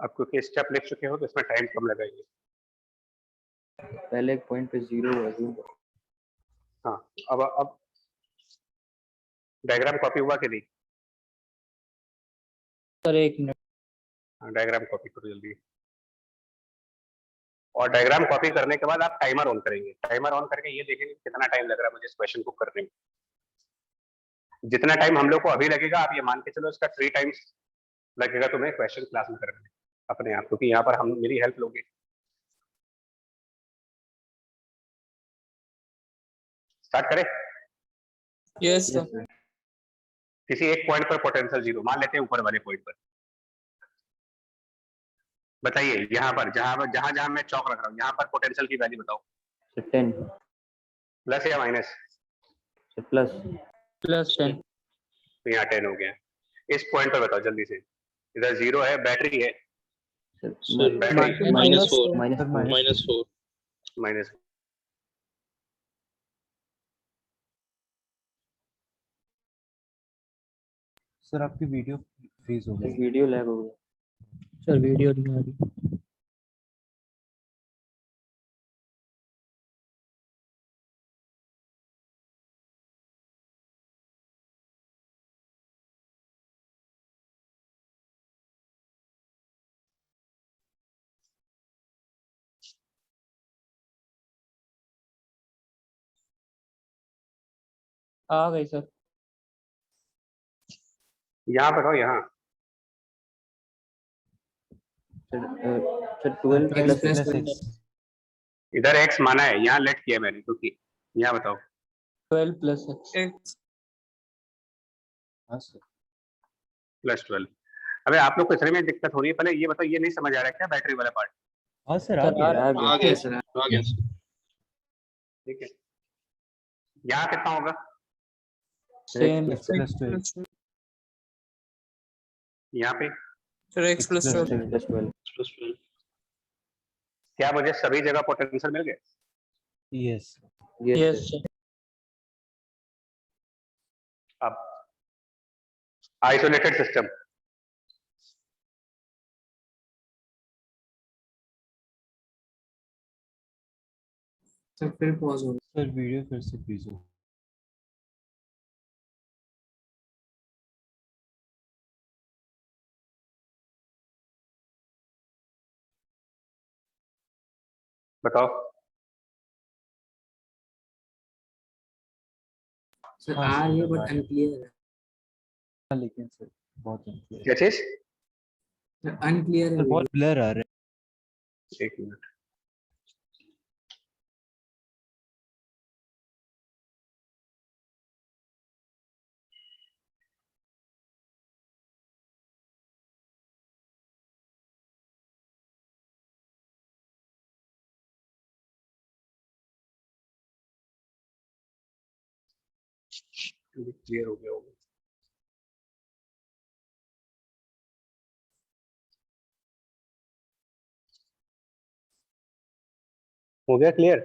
अब क्योंकि स्टेप लिख चुके हो तो इसमें टाइम कम लगाइए।
पहले एक पॉइंट पे 0 अज्यूम करो।
हाँ, अब डायग्राम कॉपी हुआ कि नहीं?
Sir 1 minute.
हाँ, डायग्राम कॉपी करो जल्दी। और डायग्राम कॉपी करने के बाद आप टाइमर ऑन करेंगे। टाइमर ऑन करके ये देखेंगे कितना टाइम लग रहा है मुझे इस क्वेश्चन को करने में। जितना टाइम हम लोग को अभी लगेगा, आप ये मान के चलो इसका 3 टाइम्स लगेगा तुम्हें क्वेश्चन क्लास में करने में अपने आप, क्योंकि यहाँ पर हम मेरी हेल्प लोगे। स्टार्ट करें?
Yes
yes
sir.
सर।
किसी एक पॉइंट पर पोटेंशियल 0 मान लेते हैं, ऊपर वाले पॉइंट पर। बताइए यहाँ पर जहां मैं चौक रख रहा हूँ, यहाँ पर पोटेंशियल की वैल्यू बताओ।
सर 10
प्लस या माइनस?
Sir plus
+10।
तो यहाँ 10 हो गया। इस पॉइंट पर बताओ जल्दी से। इधर 0 है, बैटरी है,
सर
बैटरी
-4
-4
माइनस।
सर आपकी वीडियो फ्रीज हो गई।
वीडियो लैग हो गया।
सर वीडियो नहीं आ रही। आ गई सर।
यहाँ बताओ, यहाँ
sir 12
X
plus
plus
X।
इधर x माना है, यहाँ लेट किया मैंने, क्योंकि यहाँ बताओ
12 + x।
हाँ सर।
+12। अबे आप लोग को इतने में दिक्कत हो रही है, पहले ये बताओ, ये नहीं समझ आ रहा है क्या बैटरी वाला पार्ट?
हाँ सर आ
सर,
गया।
आ गया।
आ गया
Yes,
सर,
sir.
आ गया सर।
ठीक है, यहाँ कितना होगा?
सेम।
X + 12
यहाँ पे
सर x + 12।
प्लस 12
+12
क्या मुझे सभी जगह पोटेंशियल मिल गए?
Yes.
Yes
yes
sir.
Sir.
अब आइसोलेटेड सिस्टम,
सर फिर पॉज हो गया।
सर वीडियो फिर से फ्रीज हो।
बताओ।
सर
हाँ,
आ
सर,
रही है
आ
बट
रही है।
अनक्लियर है।
लेकिन सर बहुत unclear
क्या चीज?
सर अनक्लियर
है।
है
सर बहुत ब्लर आ रहा है।
एक मिनट। क्लियर हो गया होगा। हो गया clear?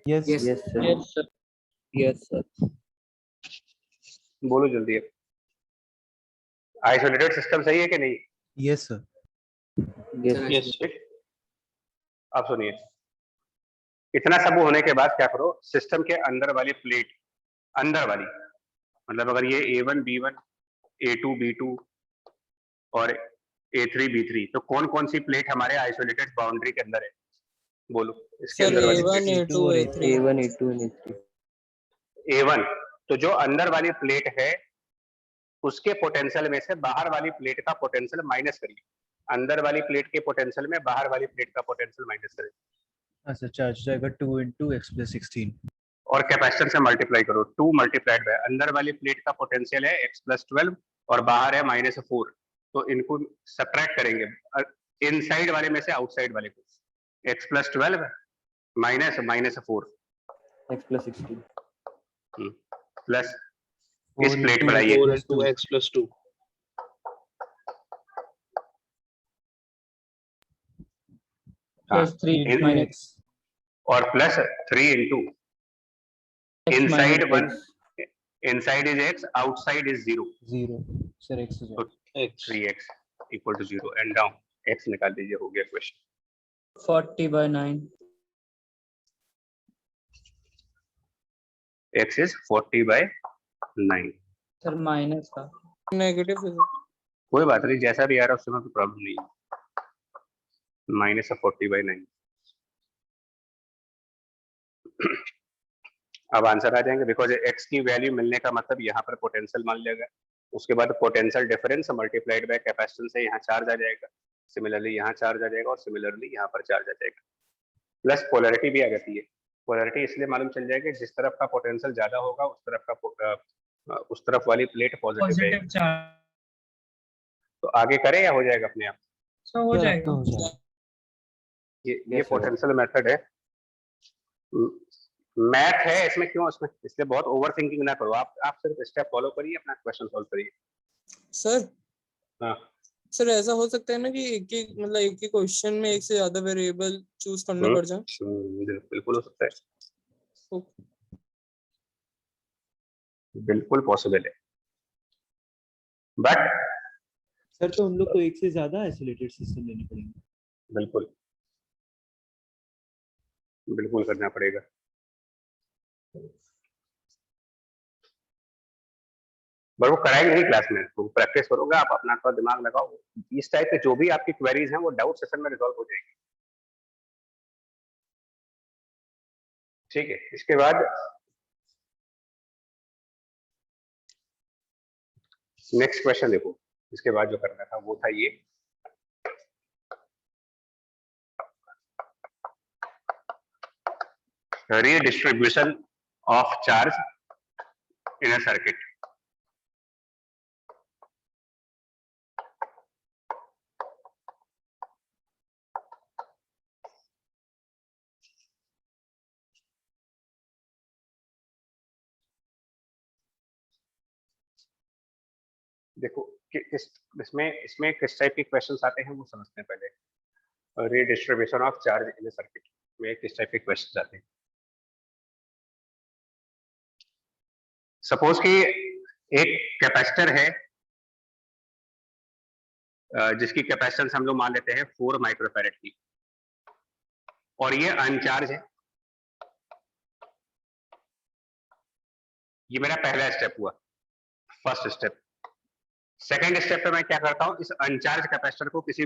Yes
Yes.
Yes sir.
Yes sir. Yes sir.
बोलो जल्दी। आइसोलेटेड सिस्टम सही है कि नहीं?
Yes sir.
Yes
sir
yes sir.
ठीक, अब सुनिए, इतना सब होने के बाद क्या करो, सिस्टम के अंदर वाली प्लेट, अंदर वाली, मतलब अगर ये A1 B1 A2 B2 और A3 B3, तो कौन कौन सी प्लेट हमारे आइसोलेटेड बाउंड्री के अंदर है? बोलो इसके
सर
अंदर वाली
A1
plate.
A2 A3।
A1 A2 and A3
A1, तो जो अंदर वाली प्लेट है उसके पोटेंशियल में से बाहर वाली प्लेट का पोटेंशियल माइनस करिए। अंदर वाली प्लेट के पोटेंशियल में बाहर वाली प्लेट का पोटेंशियल माइनस करिए,
हाँ सर चार्ज जाएगा 2 × x + 16
और कैपेसिटेंस से मल्टीप्लाई करो। 2 मल्टीप्लाइड बाय अंदर वाली प्लेट का पोटेंशियल है x + 12 और बाहर है -4, तो इनको सब्ट्रैक्ट करेंगे इनसाइड वाले में से आउटसाइड वाले को। x + 12 -4
x + 16
प्लस
4
इस प्लेट
×
पर आइए।
4 × x + 2
हाँ,
+3 -x
और plus 3 into inside 1, inside is x, outside is 0,
0 sir x हो जाएगा।
x
3x equal to 0 and down x निकाल दीजिए, हो गया question.
40/9
x is 40/9।
Sir minus का नेगेटिव है सर।
कोई बात नहीं, जैसा भी आ रहा है उसमें कोई प्रॉब्लम नहीं है। माइनस 40/9। अब आंसर आ जाएंगे, बिकॉज x की वैल्यू मिलने का मतलब यहाँ पर पोटेंशियल मान लिया गया, उसके बाद potential difference multiplied by capacitance से यहाँ चार्ज आ जाएगा, सिमिलरली यहाँ चार्ज आ जाएगा और सिमिलरली यहाँ पर चार्ज आ जाएगा, प्लस पोलैरिटी भी आ जाती है। पोलैरिटी इसलिए मालूम चल जाएगी जिस तरफ का पोटेंशियल ज्यादा होगा उस तरफ वाली प्लेट पॉजिटिव
पॉजिटिव
रहेगी।
चार्ज
तो आगे करें या हो जाएगा अपने आप?
सो हो जाएगा।
हो जाएगा।
ये
Yes, sir.
पोटेंशियल मेथड है, मैथ है इसमें, क्यों इसमें, इसलिए बहुत ओवर थिंकिंग ना करो, आप सिर्फ स्टेप फॉलो करिए, अपना क्वेश्चन सॉल्व करिए।
सर
हाँ
सर ऐसा हो सकता है ना कि एक ही मतलब एक ही क्वेश्चन में एक से ज्यादा वेरिएबल चूज करने पड़ जाए?
बिल्कुल हो सकता है,
ओके।
बिल्कुल पॉसिबल है, बट
सर तो हम लोग को एक से ज्यादा आइसोलेटेड सिस्टम लेने पड़ेंगे।
बिल्कुल बिल्कुल करना पड़ेगा। बट वो कराएंगे नहीं क्लास में, तो प्रैक्टिस करोगे आप, अपना थोड़ा दिमाग लगाओ, इस टाइप के जो भी आपकी क्वेरीज हैं वो डाउट सेशन में रिजॉल्व हो जाएगी। ठीक है, इसके बाद नेक्स्ट क्वेश्चन देखो, इसके बाद जो करना था वो था ये, redistribution of charge in a circuit। देखो कि इसमें किस टाइप के क्वेश्चंस आते हैं वो समझते हैं पहले। Redistribution of charge in a circuit में किस टाइप के क्वेश्चंस आते हैं। सपोज कि एक कैपेसिटर है जिसकी कैपेसिटेंस हम लोग मान लेते हैं 4 माइक्रोफैरेड की, और ये अनचार्ज है। ये मेरा पहला स्टेप हुआ, फर्स्ट स्टेप। सेकेंड स्टेप पे मैं क्या करता हूं, इस अनचार्ज कैपेसिटर को किसी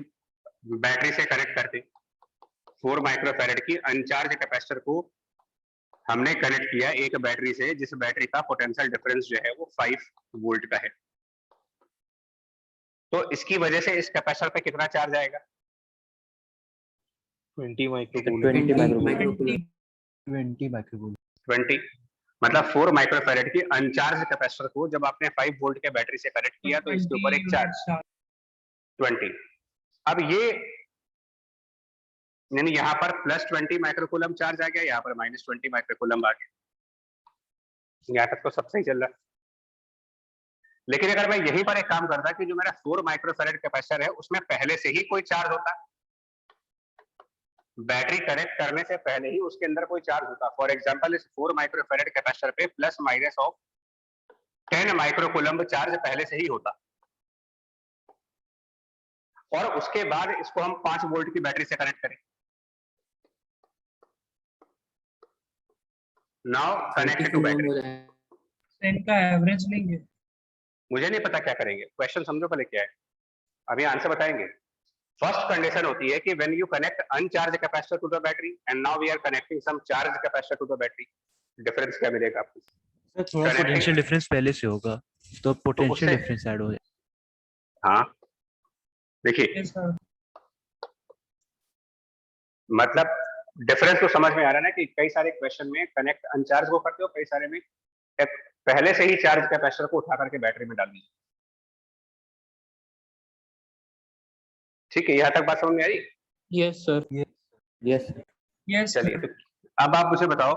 बैटरी से कनेक्ट करके 4 माइक्रोफैरेड की अनचार्ज कैपेसिटर को हमने कनेक्ट किया एक बैटरी से, जिस बैटरी का पोटेंशियल डिफरेंस जो है वो 5 वोल्ट का है। तो इसकी वजह से इस कैपेसिटर पे कितना चार्ज आएगा?
20 माइक्रोकूलम।
20 माइक्रोकूलम।
20 माइक्रोकूलम।
20 मतलब 4 माइक्रोफैरेड की अनचार्ज कैपेसिटर को जब आपने 5 वोल्ट के बैटरी से कनेक्ट किया तो इसके ऊपर एक चार्ज 20। अब ये यानी यहाँ पर +20 माइक्रोकूलम चार्ज आ गया, यहाँ पर -20 माइक्रोकूलम आ गया। यहाँ तक तो सब सही चल रहा है। लेकिन अगर मैं यहीं पर एक काम करता कि जो मेरा 4 माइक्रोफैरेड कैपेसिटर है उसमें पहले से ही कोई चार्ज होता, बैटरी कनेक्ट करने से पहले ही उसके अंदर कोई चार्ज होता। फॉर एग्जांपल इस 4 माइक्रोफैरेड कैपेसिटर पे +- 10 माइक्रोकूलम चार्ज पहले से ही होता, और उसके बाद इसको हम 5 वोल्ट की बैटरी से कनेक्ट करें। Now connect to battery.
इनका एवरेज लेंगे।
मुझे नहीं पता क्या करेंगे, क्वेश्चन समझो पहले क्या है, अभी आंसर बताएंगे। फर्स्ट कंडीशन होती है कि when you connect uncharge capacitor to the battery and now we are connecting some charge capacitor to the battery, difference क्या मिलेगा आपको?
सर थोड़ा पोटेंशियल डिफरेंस पहले से होगा तो पोटेंशियल
उससे-
डिफरेंस ऐड हो जाएगा।
हाँ देखिए, मतलब डिफरेंस तो समझ में आ रहा है ना कि कई सारे क्वेश्चन में कनेक्ट अनचार्ज को करते हो, कई सारे में पहले से ही चार्ज कैपेसिटर को उठा करके बैटरी में डाल दीजिए। ठीक है, यहाँ तक बात समझ में आई?
Yes sir.
यस
यस
चलिए, तो अब आप मुझे बताओ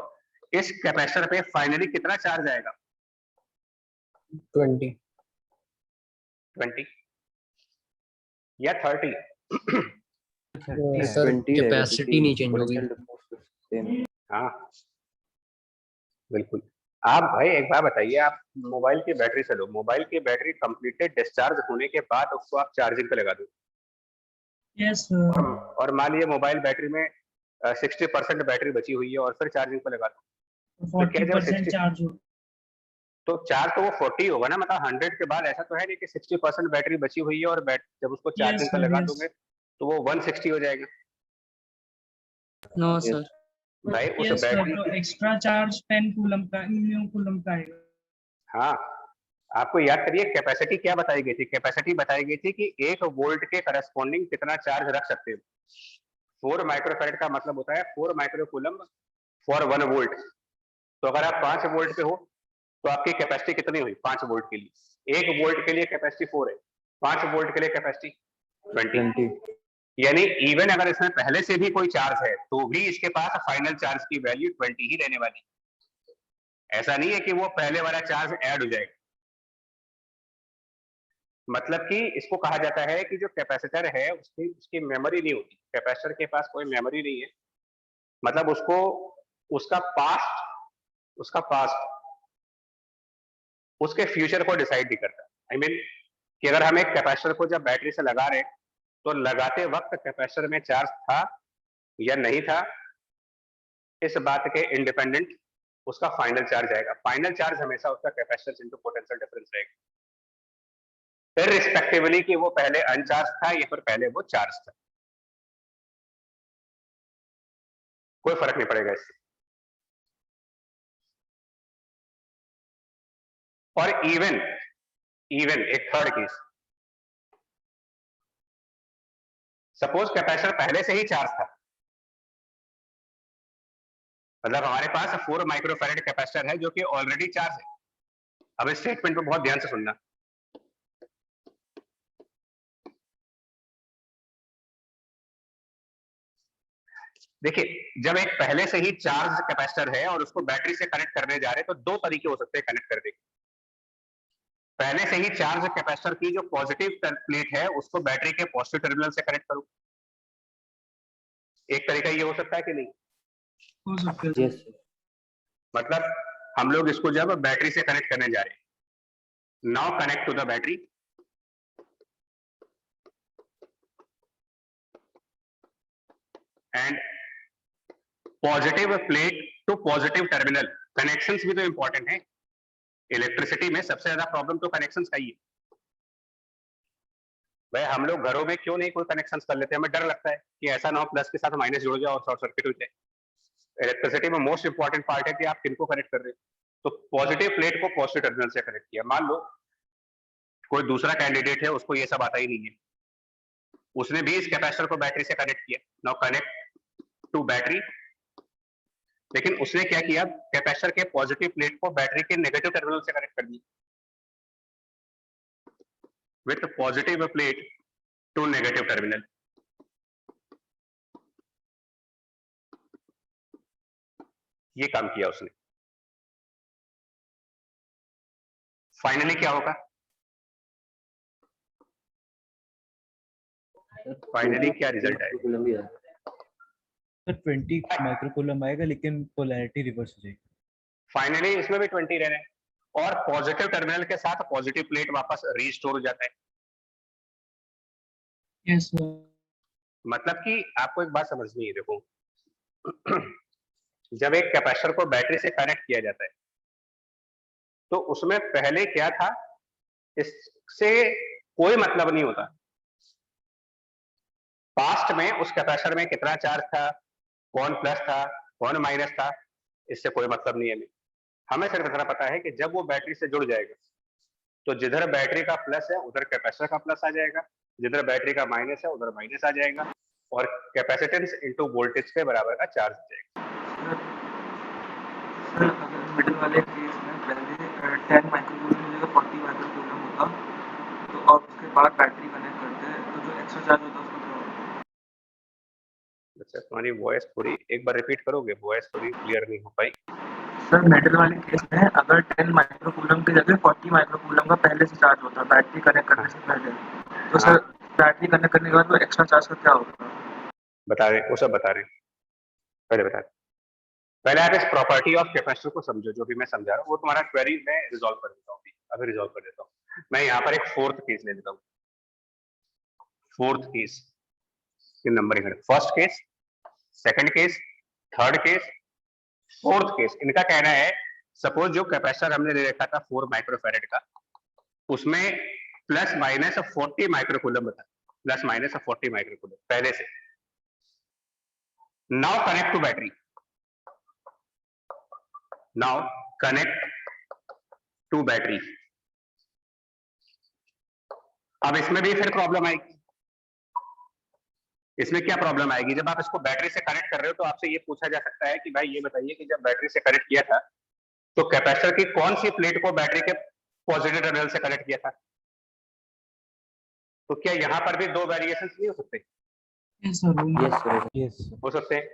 इस कैपेसिटर पे फाइनली कितना चार्ज आएगा?
20
या 30?
सर कैपेसिटी नहीं चेंज होगी।
हाँ बिल्कुल, आप भाई एक बात बताइए, आप मोबाइल की बैटरी से लो, मोबाइल की बैटरी कंप्लीटली डिस्चार्ज होने के बाद उसको आप चार्जिंग पे लगा दो,
Yes, sir.
और मान लीजिए मोबाइल बैटरी में 60% बैटरी बची हुई है और फिर चार्जिंग पे लगा दो, तो क्या जब
40%
60
चार्ज हो।
तो चार्ज तो वो 40 होगा ना, मतलब 100 के बाद ऐसा तो है नहीं कि 60% बैटरी बची हुई है और जब उसको
Yes,
चार्जिंग पे
sir.
लगा
Yes.
दोगे तो वो 160 हो जाएगी।
No
Yes.
सर,
भाई उस
Yes, sir.
बैटरी
तो
की,
एक्स्ट्रा चार्ज 10 कूलम का, न्यू कूलम का आएगा।
हाँ आपको याद करिए कैपेसिटी क्या बताई गई थी, कैपेसिटी बताई गई थी कि 1 वोल्ट के करस्पॉन्डिंग कितना चार्ज रख सकते हो। 4 माइक्रोफैरेड का मतलब होता है 4 माइक्रोकूलम फॉर 1 वोल्ट। तो अगर आप 5 वोल्ट पे हो तो आपकी कैपेसिटी कितनी हुई 5 वोल्ट के लिए? 1 वोल्ट के लिए कैपेसिटी 4 है, 5 वोल्ट के लिए कैपेसिटी 20।
20.
यानी इवन अगर इसमें पहले से भी कोई चार्ज है तो भी इसके पास फाइनल चार्ज की वैल्यू 20 ही रहने वाली। ऐसा नहीं है कि वो पहले वाला चार्ज ऐड हो जाएगा। मतलब कि इसको कहा जाता है कि जो कैपेसिटर है उसकी मेमोरी नहीं होती, कैपेसिटर के पास कोई मेमोरी नहीं है। मतलब उसका पास्ट उसके फ्यूचर को डिसाइड नहीं करता। आई मीन कि अगर हम एक कैपेसिटर को जब बैटरी से लगा रहे तो लगाते वक्त कैपेसिटर में चार्ज था या नहीं था, इस बात के इंडिपेंडेंट उसका फाइनल चार्ज आएगा। फाइनल चार्ज हमेशा उसका कैपेसिटर इनटू पोटेंशियल डिफरेंस रहेगा, इररिस्पेक्टिवली कि वो पहले अनचार्ज था या फिर पहले वो चार्ज था, कोई फर्क नहीं पड़ेगा इससे। और इवन एक थर्ड केस, सपोज कैपेसिटर पहले से ही चार्ज था, मतलब हमारे पास 4 माइक्रोफैरेड कैपेसिटर है जो कि ऑलरेडी चार्ज है। अब इस स्टेटमेंट को बहुत ध्यान से सुनना। देखिए जब एक पहले से ही चार्ज कैपेसिटर है और उसको बैटरी से कनेक्ट करने जा रहे हैं तो 2 तरीके हो सकते हैं कनेक्ट करने के। पहले से ही चार्ज कैपेसिटर की जो पॉजिटिव प्लेट है उसको बैटरी के पॉजिटिव टर्मिनल से कनेक्ट करो, एक तरीका ये हो सकता है कि नहीं?
हो सकता है।
Yes, sir.
मतलब हम लोग इसको जब बैटरी से कनेक्ट करने जा रहे हैं, now connect to the battery, and positive plate to positive terminal. Connections भी तो इंपॉर्टेंट है। इलेक्ट्रिसिटी में सबसे ज्यादा प्रॉब्लम तो कनेक्शंस का ही है। भाई हम लोग घरों में क्यों नहीं कोई कनेक्शंस कर लेते, हमें डर लगता है कि ऐसा ना हो प्लस के साथ माइनस जुड़ जाए और शॉर्ट सर्किट हो जाए। इलेक्ट्रिसिटी में मोस्ट इंपॉर्टेंट पार्ट है कि आप किनको कनेक्ट कर रहे हो। तो पॉजिटिव प्लेट को पॉजिटिव टर्मिनल से कनेक्ट किया। मान लो कोई दूसरा कैंडिडेट है, उसको ये सब आता ही नहीं है, उसने भी इस कैपेसिटर को बैटरी से कनेक्ट किया। नाउ कनेक्ट टू बैटरी, लेकिन उसने क्या किया, कैपेसिटर के पॉजिटिव प्लेट को बैटरी के नेगेटिव टर्मिनल से कनेक्ट कर दिया, with positive plate to negative terminal. ये काम किया उसने। फाइनली क्या होगा? फाइनली क्या रिजल्ट आएगा?
Coulomb ही आएगा.
सर 20 माइक्रोकूलम आएगा लेकिन पोलैरिटी रिवर्स हो जाएगी.
फाइनली इसमें भी 20 रह रहे हैं और पॉजिटिव टर्मिनल के साथ पॉजिटिव प्लेट वापस रीस्टोर हो जाता है।
Yes, sir.
मतलब कि आपको एक बात समझनी है, देखो जब एक कैपेसिटर को बैटरी से कनेक्ट किया जाता है तो उसमें पहले क्या था इससे कोई मतलब नहीं होता। पास्ट में उस कैपेसिटर में कितना चार्ज था, कौन प्लस था, कौन माइनस था, इससे कोई मतलब नहीं है। हमें सिर्फ इतना पता है कि जब वो बैटरी से जुड़ जाएगा तो जिधर बैटरी का प्लस है उधर कैपेसिटर का प्लस आ जाएगा, जिधर बैटरी का माइनस है उधर माइनस आ जाएगा, और कैपेसिटेंस इनटू वोल्टेज के बराबर का चार्ज आ जाएगा।
सर अगर मिडिल वाले केस में पहले 10 माइक्रोकूलम की जगह 40 माइक्रोकूलम होता तो और उसके बाद बैटरी कनेक्ट करते तो जो एक्स्ट्रा चार्ज होता उसका क्या होता?
अच्छा तुम्हारी वॉइस थोड़ी एक बार रिपीट करोगे, वॉइस थोड़ी क्लियर नहीं हो पाई।
सर मिडिल वाले केस में अगर 10 माइक्रोकूलम की जगह 40 माइक्रोकूलम का पहले से चार्ज होता बैटरी कनेक्ट करने से पहले, तो सर बैटरी कनेक्ट करने के बाद वो एक्स्ट्रा चार्ज का क्या होगा?
बता रहे, वो सब बता रहे, पहले बता रहे। पहले आप इस प्रॉपर्टी ऑफ कैपेसिटर को समझो, जो भी मैं समझा रहा हूँ वो तुम्हारा क्वेरी मैं रिजॉल्व कर देता हूँ, अभी रिजॉल्व कर देता हूँ। मैं यहाँ पर एक फोर्थ केस ले लेता हूँ, फोर्थ केस की नंबरिंग है, first case, second case, third case, fourth case. इनका कहना है सपोज जो कैपेसिटर हमने ले रखा था 4 माइक्रोफैरेड का, उसमें प्लस माइनस 40 माइक्रोकूलम बता, प्लस माइनस 40 माइक्रोकूलम पहले से। Now connect to battery, now connect to battery. अब इसमें भी फिर प्रॉब्लम आएगी। इसमें क्या प्रॉब्लम आएगी? जब आप इसको बैटरी से कनेक्ट कर रहे हो तो आपसे ये पूछा जा सकता है कि भाई ये बताइए कि जब बैटरी से कनेक्ट किया था तो कैपेसिटर की कौन सी प्लेट को बैटरी के पॉजिटिव टर्मिनल से कनेक्ट किया था? तो क्या यहां पर भी दो वेरिएशंस नहीं हो सकते?
Yes, sir.
Yes, sir.
Yes.
हो सकते हैं।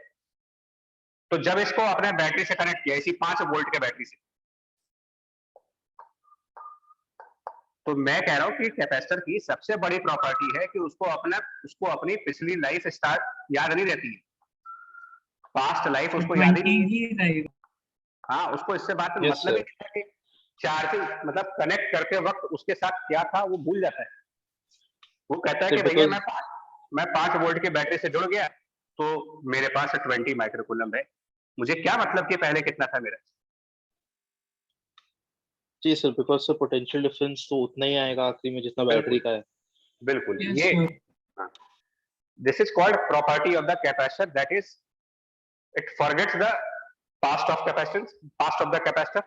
तो जब इसको आपने बैटरी से कनेक्ट किया, इसी 5 वोल्ट के बैटरी से, तो मैं कह रहा हूं कि कैपेसिटर की सबसे बड़ी प्रॉपर्टी है कि उसको अपनी पिछली लाइफ स्टार्ट याद नहीं रहती है, पास्ट लाइफ उसको याद ही नहीं है।
रहेगा।
हाँ, उसको इससे बात
Yes,
मतलब
sir.
है कि चार्जिंग मतलब कनेक्ट करते वक्त उसके साथ क्या था वो भूल जाता है। वो कहता है
Sir,
कि भैया
because
मैं 5 वोल्ट की बैटरी से जुड़ गया तो मेरे पास 20 माइक्रोकूलम है, मुझे क्या मतलब कि पहले कितना था मेरा।
जी sir, because sir potential difference तो उतना ही आएगा आखिरी में जितना बैटरी का है।
बिल्कुल,
Yes,
ये
sir.
This is called property of the capacitor, that is it forgets the past of capacitance, past of the capacitor.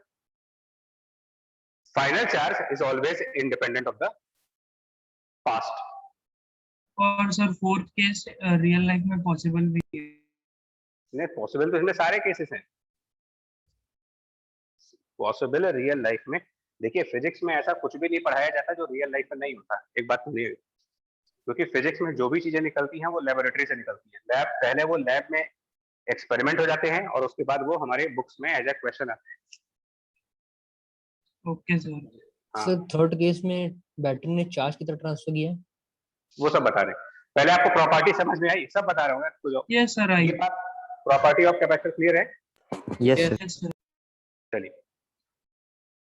Final charge is always independent of the past.
और sir fourth case real life में possible भी है।
नहीं, possible तो इसमें सारे cases हैं, possible है रियल लाइफ में। देखिए फिजिक्स में ऐसा कुछ भी नहीं पढ़ाया जाता जो रियल लाइफ में नहीं होता, एक बात सुनिए, क्योंकि फिजिक्स में जो भी चीजें निकलती हैं वो लेबोरेटरी से निकलती हैं। लैब पहले वो लैब में एक्सपेरिमेंट हो जाते हैं और उसके बाद वो हमारे बुक्स में एज ए क्वेश्चन आते हैं।
Okay sir.
हाँ,
सर थर्ड केस में बैटरी ने चार्ज कितना ट्रांसफर किया?
वो सब बता रहे हैं। पहले आपको प्रॉपर्टी समझ में आई, सब बता रहा हूँ आपको। जो
यस सर आई।
ये बात प्रॉपर्टी ऑफ कैपेसिटर क्लियर है?
Yes, sir.
Yes sir.
चलिए,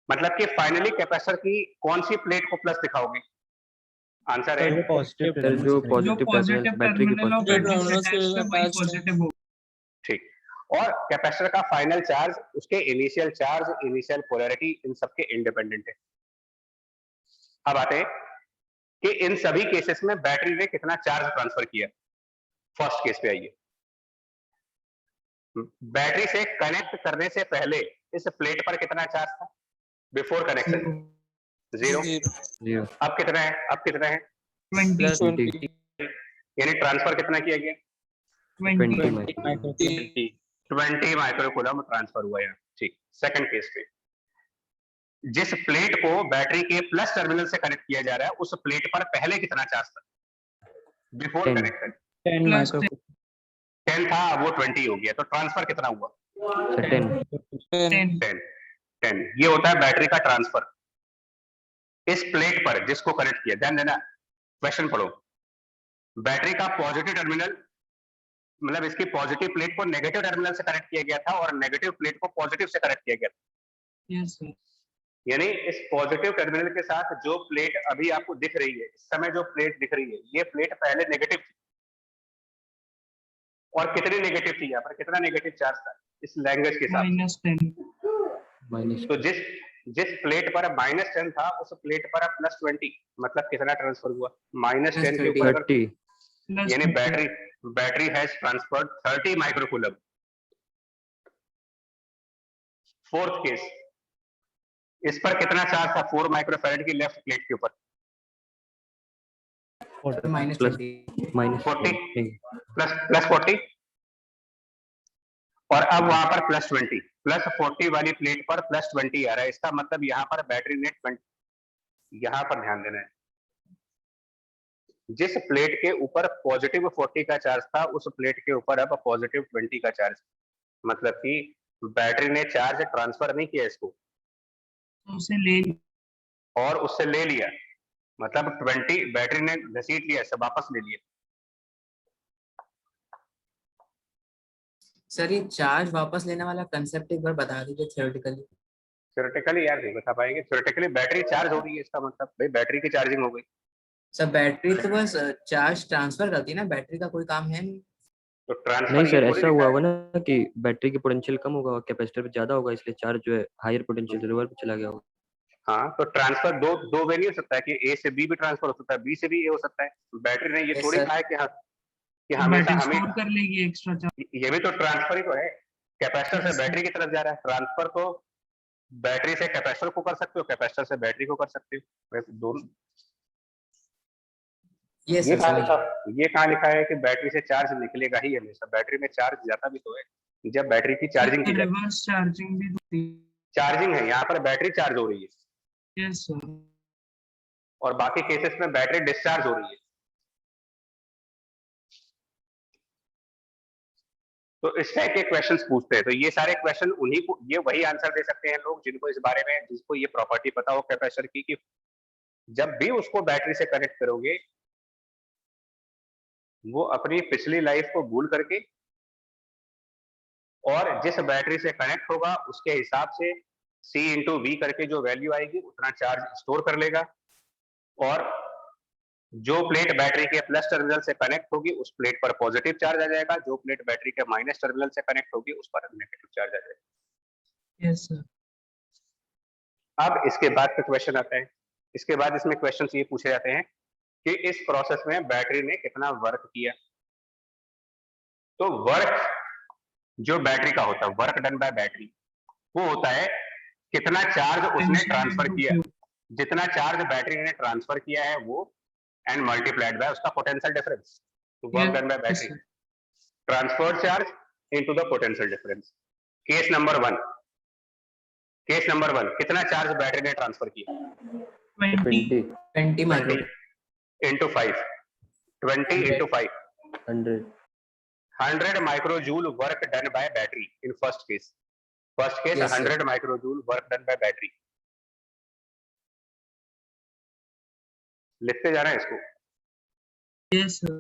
मतलब कि फाइनली कैपेसिटर की कौन सी प्लेट को प्लस दिखाओगे? आंसर है
जो पॉजिटिव
सर जो
जो
पॉजिटिव
पॉजिटिव
टर्मिनल बैटरी के
terminal of
positive
battery
terminal
से
से
अटैच्ड है वही
attached है।
पॉजिटिव होगा।
ठीक। और कैपेसिटर का फाइनल चार्ज, उसके इनिशियल चार्ज, इनिशियल पोलैरिटी, इन सबके इंडिपेंडेंट है। अब आते हैं कि इन सभी केसेस में बैटरी ने कितना चार्ज ट्रांसफर किया। फर्स्ट केस पे आइए, बैटरी से कनेक्ट करने से पहले इस प्लेट पर कितना चार्ज था बिफोर कनेक्शन? 0।
0
अब कितना है? अब कितना है?
20
20
यानी ट्रांसफर कितना किया गया?
20
20
20 माइक्रोकूलम ट्रांसफर हुआ है। ठीक। सेकंड केस पे, जिस प्लेट को बैटरी के प्लस टर्मिनल से कनेक्ट किया जा रहा है उस प्लेट पर पहले कितना चार्ज था बिफोर
10
कनेक्शन?
10
प्लस
माइक्रो
10 था, वो 20 हो गया, तो ट्रांसफर कितना हुआ?
सर 10
10। ये होता है बैटरी का ट्रांसफर। इस प्लेट पर जिसको कनेक्ट किया, ध्यान देना, क्वेश्चन पढ़ो। बैटरी का पॉजिटिव टर्मिनल, मतलब इसकी पॉजिटिव प्लेट को नेगेटिव टर्मिनल से कनेक्ट किया गया था और नेगेटिव प्लेट को पॉजिटिव से कनेक्ट किया गया था।
Yes sir.
यानी इस पॉजिटिव टर्मिनल के साथ जो प्लेट अभी आपको दिख रही है, इस समय जो प्लेट दिख रही है, ये प्लेट पहले नेगेटिव थी। और कितनी नेगेटिव थी? यहाँ पर कितना नेगेटिव चार्ज था इस लैंग्वेज के हिसाब से?
-10।
तो जिस प्लेट पर -10 था उस प्लेट पर +20, मतलब कितना ट्रांसफर हुआ? -10 के ऊपर अगर,
30
यानी battery has transferred 30 microcoulomb. Fourth case, इस पर कितना चार्ज था 4 माइक्रोफैरेड की लेफ्ट प्लेट के ऊपर?
-40
प्लस 40, और अब वहां पर +20, +40 वाली प्लेट पर +20 आ रहा है। इसका मतलब यहाँ पर बैटरी ने 20, यहाँ पर ध्यान देना है, जिस प्लेट के ऊपर पॉजिटिव 40 का चार्ज था उस प्लेट के ऊपर अब पॉजिटिव 20 का चार्ज, मतलब कि बैटरी ने चार्ज ट्रांसफर नहीं किया इसको,
तो उसे ले
और उससे ले लिया, मतलब 20 बैटरी ने घसीट लिया, सब वापस ले लिया।
सर ये चार्ज वापस लेने वाला कंसेप्ट एक बार बता दीजिए थियोरेटिकली।
थ्योरेटिकली यार नहीं बता पाएंगे। थ्योरेटिकली बैटरी चार्ज हो रही है, इसका मतलब भाई बैटरी की चार्जिंग हो गई।
सर बैटरी तो बस चार्ज ट्रांसफर करती है ना, बैटरी का कोई काम है नहीं।
तो ट्रांसफर
नहीं
ये
सर,
थोड़ी
ऐसा
लिखा
हुआ
है।
होगा ना कि बैटरी की पोटेंशियल कम होगा और कैपेसिटर पे ज्यादा होगा, इसलिए चार्ज जो है हायर पोटेंशियल रिवर्स पे चला गया होगा।
हाँ, तो ट्रांसफर दो वे नहीं हो सकता है कि ए से बी भी ट्रांसफर हो सकता है, बी से भी ए हो सकता है। बैटरी ने ये
Yes,
थोड़ी
sir.
कहा है कि हाँ कि
तो
हमेशा
बैटरी
हमें
स्टोर कर लेगी एक्स्ट्रा चार्ज।
ये भी तो ट्रांसफर ही तो है, कैपेसिटर
Yes,
से
sir.
बैटरी की तरफ जा रहा है। ट्रांसफर तो बैटरी से कैपेसिटर को कर सकते हो, कैपेसिटर से बैटरी को कर सकते हो, वैसे दोनों।
Yes,
ये
sir,
कहाँ
समझ
लिखा
गया।
ये कहाँ लिखा है कि बैटरी से चार्ज निकलेगा ही हमेशा? बैटरी में चार्ज जाता भी तो है जब बैटरी की चार्जिंग की जाए।
रिवर्स चार्जिंग भी होती
चार्जिंग है, यहाँ पर बैटरी चार्ज हो रही है
है। Yes sir.
और बाकी केसेस में बैटरी डिस्चार्ज हो रही है। तो इस टाइप के क्वेश्चंस पूछते हैं। तो ये सारे क्वेश्चन उन्हीं को, ये वही आंसर दे सकते हैं लोग जिनको इस बारे में, जिसको ये प्रॉपर्टी पता हो कैपेसिटर की, कि जब भी उसको बैटरी से कनेक्ट करोगे वो अपनी पिछली लाइफ को भूल करके और जिस बैटरी से कनेक्ट होगा उसके हिसाब से C इंटू वी करके जो वैल्यू आएगी उतना चार्ज स्टोर कर लेगा, और जो प्लेट बैटरी के प्लस टर्मिनल से कनेक्ट होगी उस प्लेट पर पॉजिटिव चार्ज आ जाएगा, जो प्लेट बैटरी के माइनस टर्मिनल से कनेक्ट होगी उस पर नेगेटिव चार्ज आ जाएगा।
Yes sir.
अब इसके बाद का क्वेश्चन आता है। इसके बाद इसमें क्वेश्चन ये पूछे जाते हैं कि इस प्रोसेस में बैटरी ने कितना वर्क किया। तो वर्क जो बैटरी का होता है, वर्क डन बाय बैटरी, वो होता है कितना चार्ज उसने ट्रांसफर किया। जितना चार्ज बैटरी ने ट्रांसफर किया है वो एंड मल्टीप्लाइड बाय उसका पोटेंशियल डिफरेंस। तो work done by battery, transfer charge into the potential difference. Case number one, कितना चार्ज बैटरी ने ट्रांसफर किया?
20 micro
into 5, 20 into 5, 100 माइक्रोजूल work done by battery in first case.
Yes, sir.
100 माइक्रोजूल work done by battery. लिखते जा रहे हैं इसको।
Yes sir.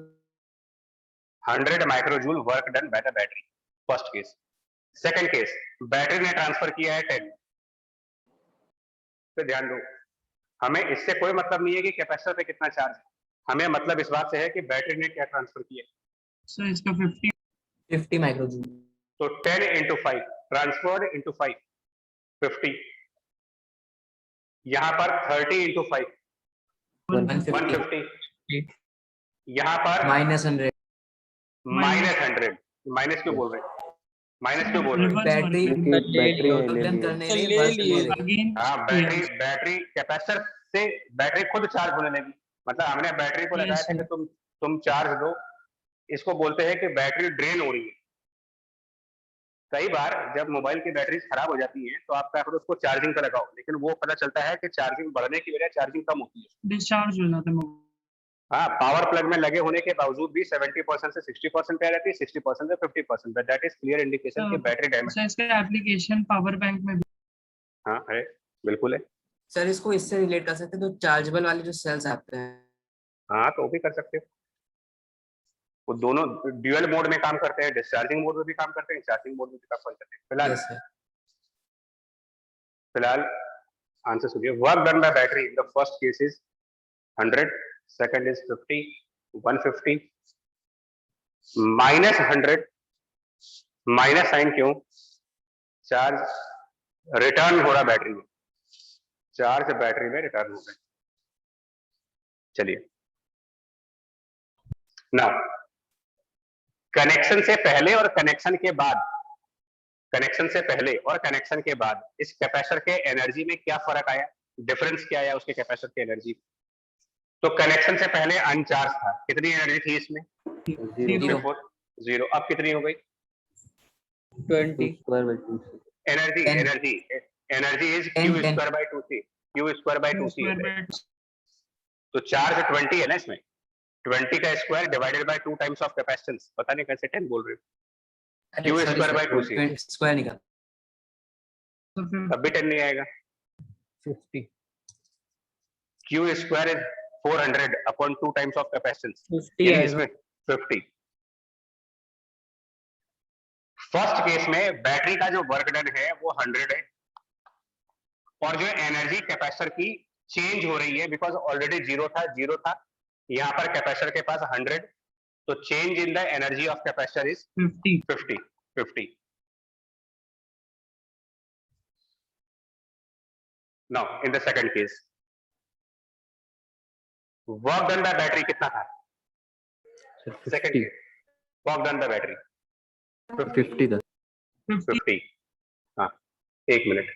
100 माइक्रोजूल work done by the battery, first case. Second case, battery ने transfer किया है 10। तो ध्यान दो, हमें इससे कोई मतलब नहीं है कि कैपेसिटर पे कितना चार्ज है, हमें मतलब इस बात से है कि बैटरी ने क्या ट्रांसफर किया।
सर इसका
50 माइक्रोजूल।
तो 10 इंटू 5 ट्रांसफर्ड इंटू 5, 50। यहाँ पर 30 इंटू 5, 150। यहाँ पर
-100।
माइनस क्यों बोल रहे हैं? माइनस क्यों बोल रहे हैं?
बैटरी करने
तो
लिए
ले
बस
लिए।
ले रही।
हाँ, बैटरी कैपेसिटर से बैटरी खुद चार्ज होने लगी। मतलब हमने बैटरी को लगाया था कि तुम चार्ज दो, इसको बोलते हैं कि बैटरी ड्रेन हो रही है। कई बार जब मोबाइल की बैटरी खराब हो जाती है तो आप क्या करो, उसको चार्जिंग पे लगाओ, लेकिन वो पता चलता है कि चार्जिंग बढ़ने की बजाय चार्जिंग कम होती है,
डिस्चार्ज हो जाता है।
हाँ, पावर प्लग में लगे होने के बावजूद भी 70% से 60% पे आ जाती है, 60% से 50% पे। दैट इज क्लियर इंडिकेशन कि बैटरी डैमेज।
सर इसका एप्लीकेशन पावर बैंक में भी।
हाँ है, बिल्कुल है।
सर इसको इससे रिलेट कर सकते हैं तो चार्जेबल वाले जो सेल्स आते हैं।
हाँ, तो वो भी कर सकते हो। वो दोनों ड्यूअल मोड में काम करते हैं, डिस्चार्जिंग मोड में भी काम करते हैं, चार्जिंग मोड में भी काम करते हैं।
Yes, sir.
फिलहाल आंसर सुनिए। Work done by battery in the first case is 100, second is 50, 150, -100, minus sign क्यों? चार्ज रिटर्न हो रहा बैटरी में, चार्ज बैटरी में रिटर्न हो गए। चलिए ना, कनेक्शन से पहले और कनेक्शन के बाद, कनेक्शन से पहले और कनेक्शन के बाद इस कैपेसिटर के एनर्जी में क्या फर्क आया, डिफरेंस क्या आया उसके कैपेसिटर की एनर्जी? तो कनेक्शन से पहले अनचार्ज था, कितनी एनर्जी थी इसमें? 0। अब कितनी हो गई?
20
एनर्जी इज Q² 2C। तो चार्ज 20 है ना इसमें, 20 का square divided by 2 times of capacitance. पता नहीं कैसे 10 बोल रहे हो। Q² 2C
स्क्वायर निकाल।
तब भी 10 नहीं आएगा।
50
Q² is 400 upon 2 times of capacitance,
50
यानी
आएगा।
इसमें 50। फर्स्ट केस में बैटरी का जो वर्क डन है वो 100 है और जो एनर्जी कैपेसिटर की चेंज हो रही है बिकॉज ऑलरेडी जीरो था यहाँ पर कैपेसिटर के पास 100, तो change in the energy of capacitor is 50. Now in the second case, work done by battery कितना था?
Sir
Second
50
case, work done by battery
50 था
50. हाँ, एक मिनट.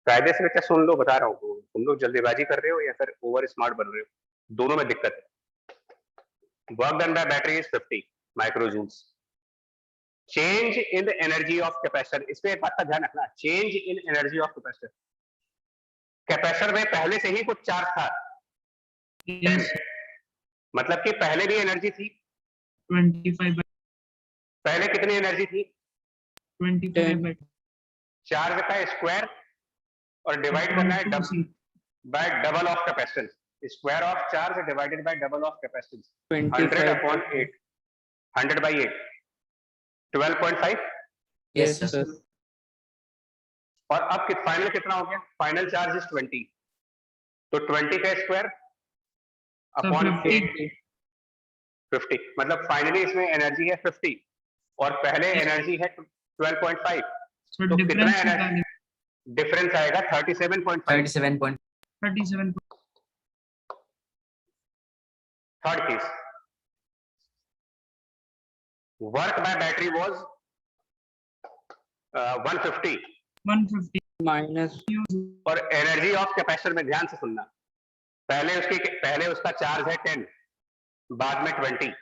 कायदे से बच्चा सुन लो, बता रहा हूँ. तुम लोग जल्दीबाजी कर रहे हो या फिर ओवर स्मार्ट बन रहे हो, दोनों में दिक्कत है. Work done by battery is 50 microjoules. Change in the energy of capacitor, इसमें एक बात का ध्यान रखना, change in energy of capacitor. Capacitor में पहले से ही कुछ चार्ज था,
Yes,
मतलब कि पहले भी एनर्जी थी.
25 by
पहले कितनी एनर्जी थी?
25 by
चार्ज का स्क्वायर और डिवाइड करना है
2C.
Bye double of capacitance. Square of charge divided by double of capacitance. 100 upon 8, 100 by 8, 12.5.
Yes, sir.
और अब फाइनल कितना हो गया? फाइनल चार्ज इज 20, तो 20 का स्क्वायर अपॉन
50.
50, मतलब फाइनली इसमें एनर्जी है 50 और पहले एनर्जी है 12.5.
So
तो कितना
difference
एनर्जी
निकालेंगे.
डिफरेंस आएगा? 37.5.
37.
Third case, work by battery was 150
150
और एनर्जी ऑफ कैपेसिटर में ध्यान से सुनना, पहले उसका चार्ज है 10, बाद में 20,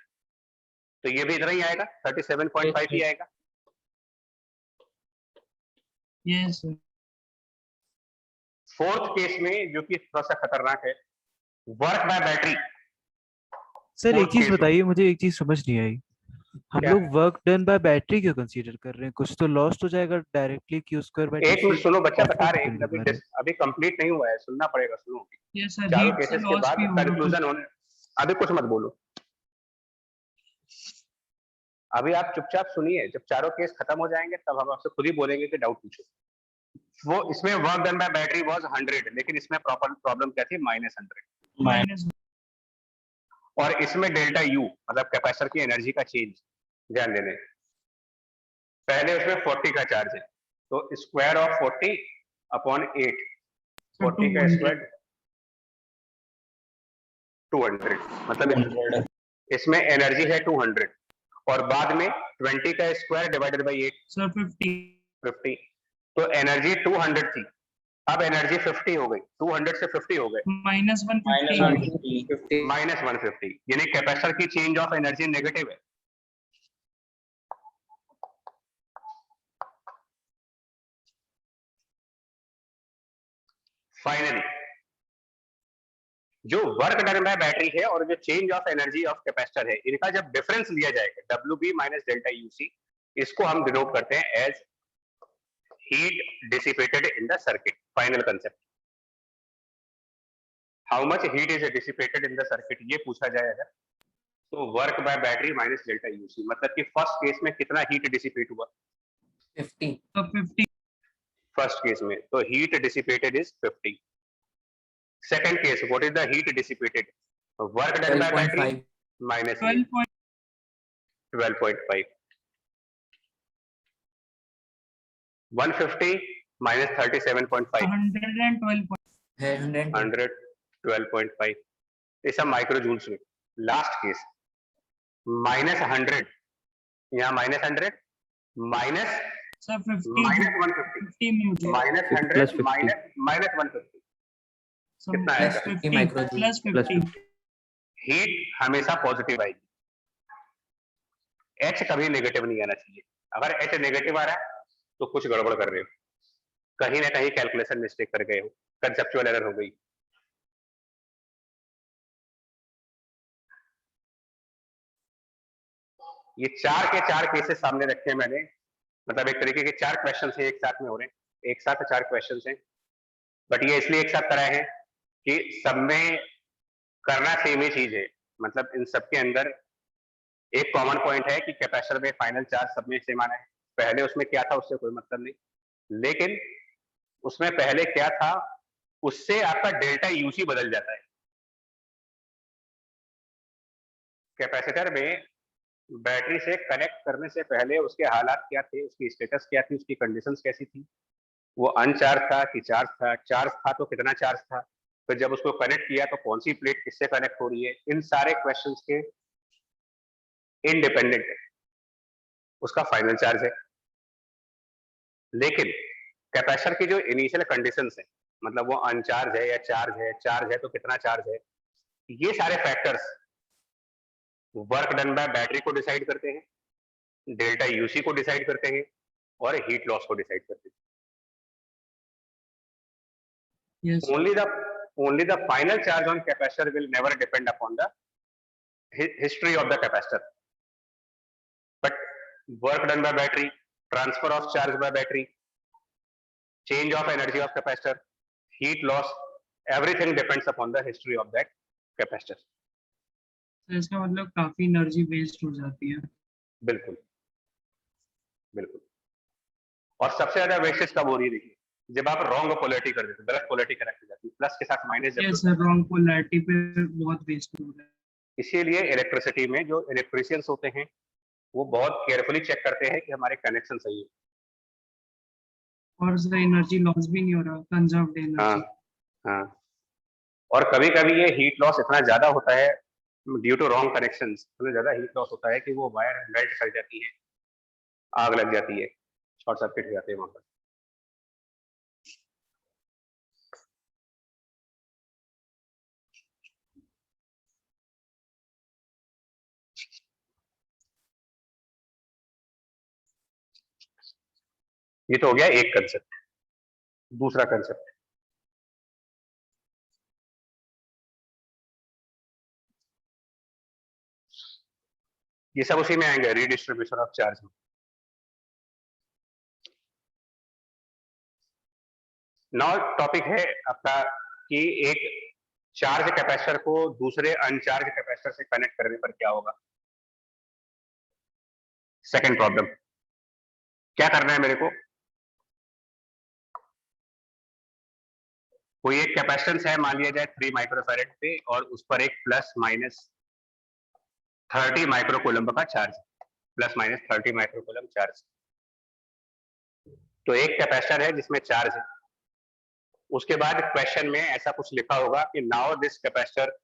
तो ये भी इतना ही आएगा, 37.5 ही आएगा.
Yes, sir.
फोर्थ केस में जो कि थोड़ा सा खतरनाक है, वर्क बाय बैटरी.
सर एक
Fourth
चीज
case में-
बताइए, मुझे एक चीज समझ नहीं आई. हम
क्या?
लोग वर्क डन बाय बैटरी क्यों कंसीडर कर रहे हैं? कुछ तो लॉस्ट हो जाएगा डायरेक्टली क्यू स्क्वायर बाय
एक मिनट सुनो, बच्चा बता रहे हैं,
करने
अभी
के बारे में.
अभी कंप्लीट नहीं हुआ है, सुनना पड़ेगा. सुनो,
Yes, sir.
चारों
Heat से
केसेस के
loss
बाद
भी होगा.
कंक्लूजन होने. अभी कुछ मत बोलो, अभी आप चुपचाप सुनिए. जब चारों केस खत्म हो जाएंगे तब हम आपसे खुद ही बोलेंगे कि डाउट पूछो. वो इसमें work done by battery was 100, लेकिन इसमें प्रॉब्लम क्या थी? -100.
Minus
और इसमें डेल्टा यू मतलब कैपेसिटर की एनर्जी का चेंज ध्यान देने. पहले उसमें 40 का चार्ज है, तो स्क्वायर ऑफ 40 अपॉन 8, 40 का स्क्वायर 200, मतलब इसमें एनर्जी है 200 और बाद में 20 का स्क्वायर डिवाइडेड बाई 8,
sir 50.
50. तो एनर्जी 200 थी, अब एनर्जी 50 हो गई, 200 से 50 हो गए,
Minus 150.
-150, यानी कैपेसिटर की चेंज ऑफ एनर्जी नेगेटिव है. फाइनली जो वर्क डन बाय बैटरी है और जो change of energy of capacitor है, इनका जब डिफरेंस लिया जाएगा WB माइनस डेल्टा UC, इसको हम डिनोट करते हैं as heat dissipated in the circuit. Final concept, how much heat is dissipated in the circuit, ये पूछा जाए अगर, तो work by battery minus delta UC, मतलब कि फर्स्ट केस में कितना हीट डिसिपेट हुआ?
50.
So 50.
फर्स्ट केस में तो heat dissipated is 50. Second case, what is the heat dissipated? Work done by battery
12.5.
Minus 12.5. 150 minus 37.5,
112.
है 100.
112.5. ये सब माइक्रो जूल्स में. लास्ट केस -100, यहाँ -100 minus
Sir 50.
-150,
50 mute.
-100
Plus 50.
Minus 150.
So
कितना
plus
आएगा?
50.
microjoule.
Plus
plus
50.
हीट हमेशा positive आएगी, H कभी नेगेटिव नहीं आना चाहिए. अगर H नेगेटिव आ रहा है तो कुछ गड़बड़ कर रहे हो, कहीं ना कहीं कैलकुलेशन मिस्टेक कर गए हो, कंसेप्चुअल एरर हो गई. ये 4 के 4 केसेस सामने रखे हैं मैंने, मतलब एक तरीके के 4 क्वेश्चन हैं एक साथ में हो रहे हैं, एक साथ 4 क्वेश्चन हैं, बट ये इसलिए एक साथ कराए हैं कि सब में करना सेम ही चीज है, मतलब इन सब के अंदर एक कॉमन पॉइंट है कि कैपेसिटर में फाइनल चार्ज सब में सेम आना है। पहले उसमें क्या था उससे कोई मतलब नहीं, लेकिन उसमें पहले क्या था उससे आपका डेल्टा यूसी बदल जाता है। कैपेसिटर में बैटरी से कनेक्ट करने से पहले उसके हालात क्या थे, उसकी स्टेटस क्या थी, उसकी कंडीशंस कैसी थी, वो अनचार्ज था कि चार्ज था, चार्ज था तो कितना चार्ज था, फिर जब उसको कनेक्ट किया तो कौन सी प्लेट किससे कनेक्ट हो रही है, इन सारे क्वेश्चंस के इंडिपेंडेंट है उसका फाइनल चार्ज है। लेकिन कैपेसिटर की जो इनिशियल कंडीशंस है, मतलब वो अनचार्ज है या चार्ज है तो कितना चार्ज है, ये सारे factors work done by battery को डिसाइड करते हैं, डेल्टा यूसी को डिसाइड करते हैं और हीट लॉस को डिसाइड करते हैं।
Yes.
Only the final charge on capacitor will never depend upon the history of the capacitor, but work done by battery, transfer of charge by battery, change of energy of capacitor, heat loss, everything depends upon the history of that capacitor.
तो इसका मतलब काफी energy waste हो जाती है।
बिल्कुल बिल्कुल। और सबसे ज्यादा वेस्टेज कब हो रही है, देखिए जब आप रॉन्ग पोलैरिटी कर देते, गलत पोलैरिटी कनेक्ट हो जाती है, प्लस के साथ माइनस जब
यस सर, रॉन्ग पोलैरिटी पे बहुत वेस्ट हो रहा है।
इसीलिए इलेक्ट्रिसिटी में जो इलेक्ट्रीशियंस होते हैं वो बहुत केयरफुली चेक करते हैं कि हमारे कनेक्शन सही है।
और सर एनर्जी लॉस भी नहीं हो रहा, कंजर्व्ड एनर्जी।
हाँ, और कभी कभी ये हीट लॉस इतना ज्यादा होता है ड्यू टू रॉन्ग कनेक्शंस, इतना ज्यादा हीट लॉस होता है कि वो वायर मेल्ट कर जाती है, आग लग जाती है, शॉर्ट सर्किट हो जाते हैं वहां पर। ये तो हो गया एक कंसेप्ट। दूसरा कंसेप्ट, ये सब उसी में आएंगे, रीडिस्ट्रीब्यूशन ऑफ चार्ज में। नाउ टॉपिक है आपका कि एक चार्ज कैपेसिटर को दूसरे अनचार्ज कैपेसिटर से कनेक्ट करने पर क्या होगा। सेकंड प्रॉब्लम, क्या करना है मेरे को, कोई एक कैपेसिटेंस है मान लिया जाए 3 माइक्रोफैरेड पे और उस पर एक प्लस माइनस 30 माइक्रोकूलम्ब का चार्ज, प्लस माइनस 30 माइक्रोकूलम्ब चार्ज। तो एक कैपेसिटर है जिसमें चार्ज है, उसके बाद क्वेश्चन में ऐसा कुछ लिखा होगा कि now this capacitor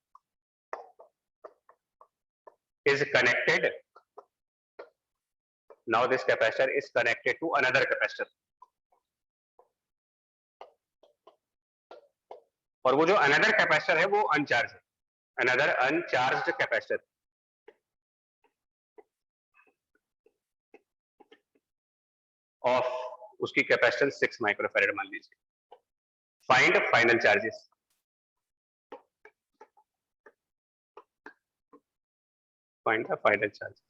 is connected, now this capacitor is connected to another capacitor, और वो जो अनदर कैपेसिटर है वो अनचार्ज है, अनदर अनचार्ज्ड कैपेसिटर। ऑफ उसकी कैपेसिटेंस 6 माइक्रोफैरेड मान लीजिए। Find final charges, find the final charges.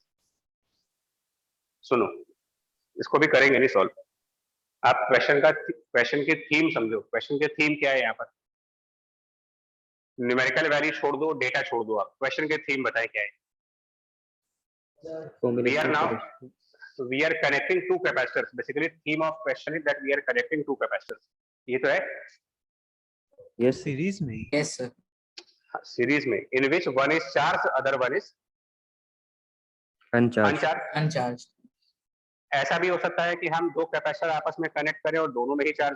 सुनो, इसको भी करेंगे नहीं सॉल्व, आप क्वेश्चन की थीम समझो। क्वेश्चन की थीम क्या है यहाँ पर, न्यूमेरिकल वैल्यू छोड़ दो, डेटा छोड़ दो, आप क्वेश्चन की थीम बताएं क्या है। We are connecting two capacitors. Basically, theme of question is that we are connecting two capacitors. ये तो है।
Yes.
सीरीज में
यस सर।
सीरीज में, in which one is charged, other one is
Uncharged.
uncharged.
अनचार्ज।
ऐसा भी हो सकता है कि हम दो कैपेसिटर आपस में कनेक्ट करें और दोनों में ही चार्ज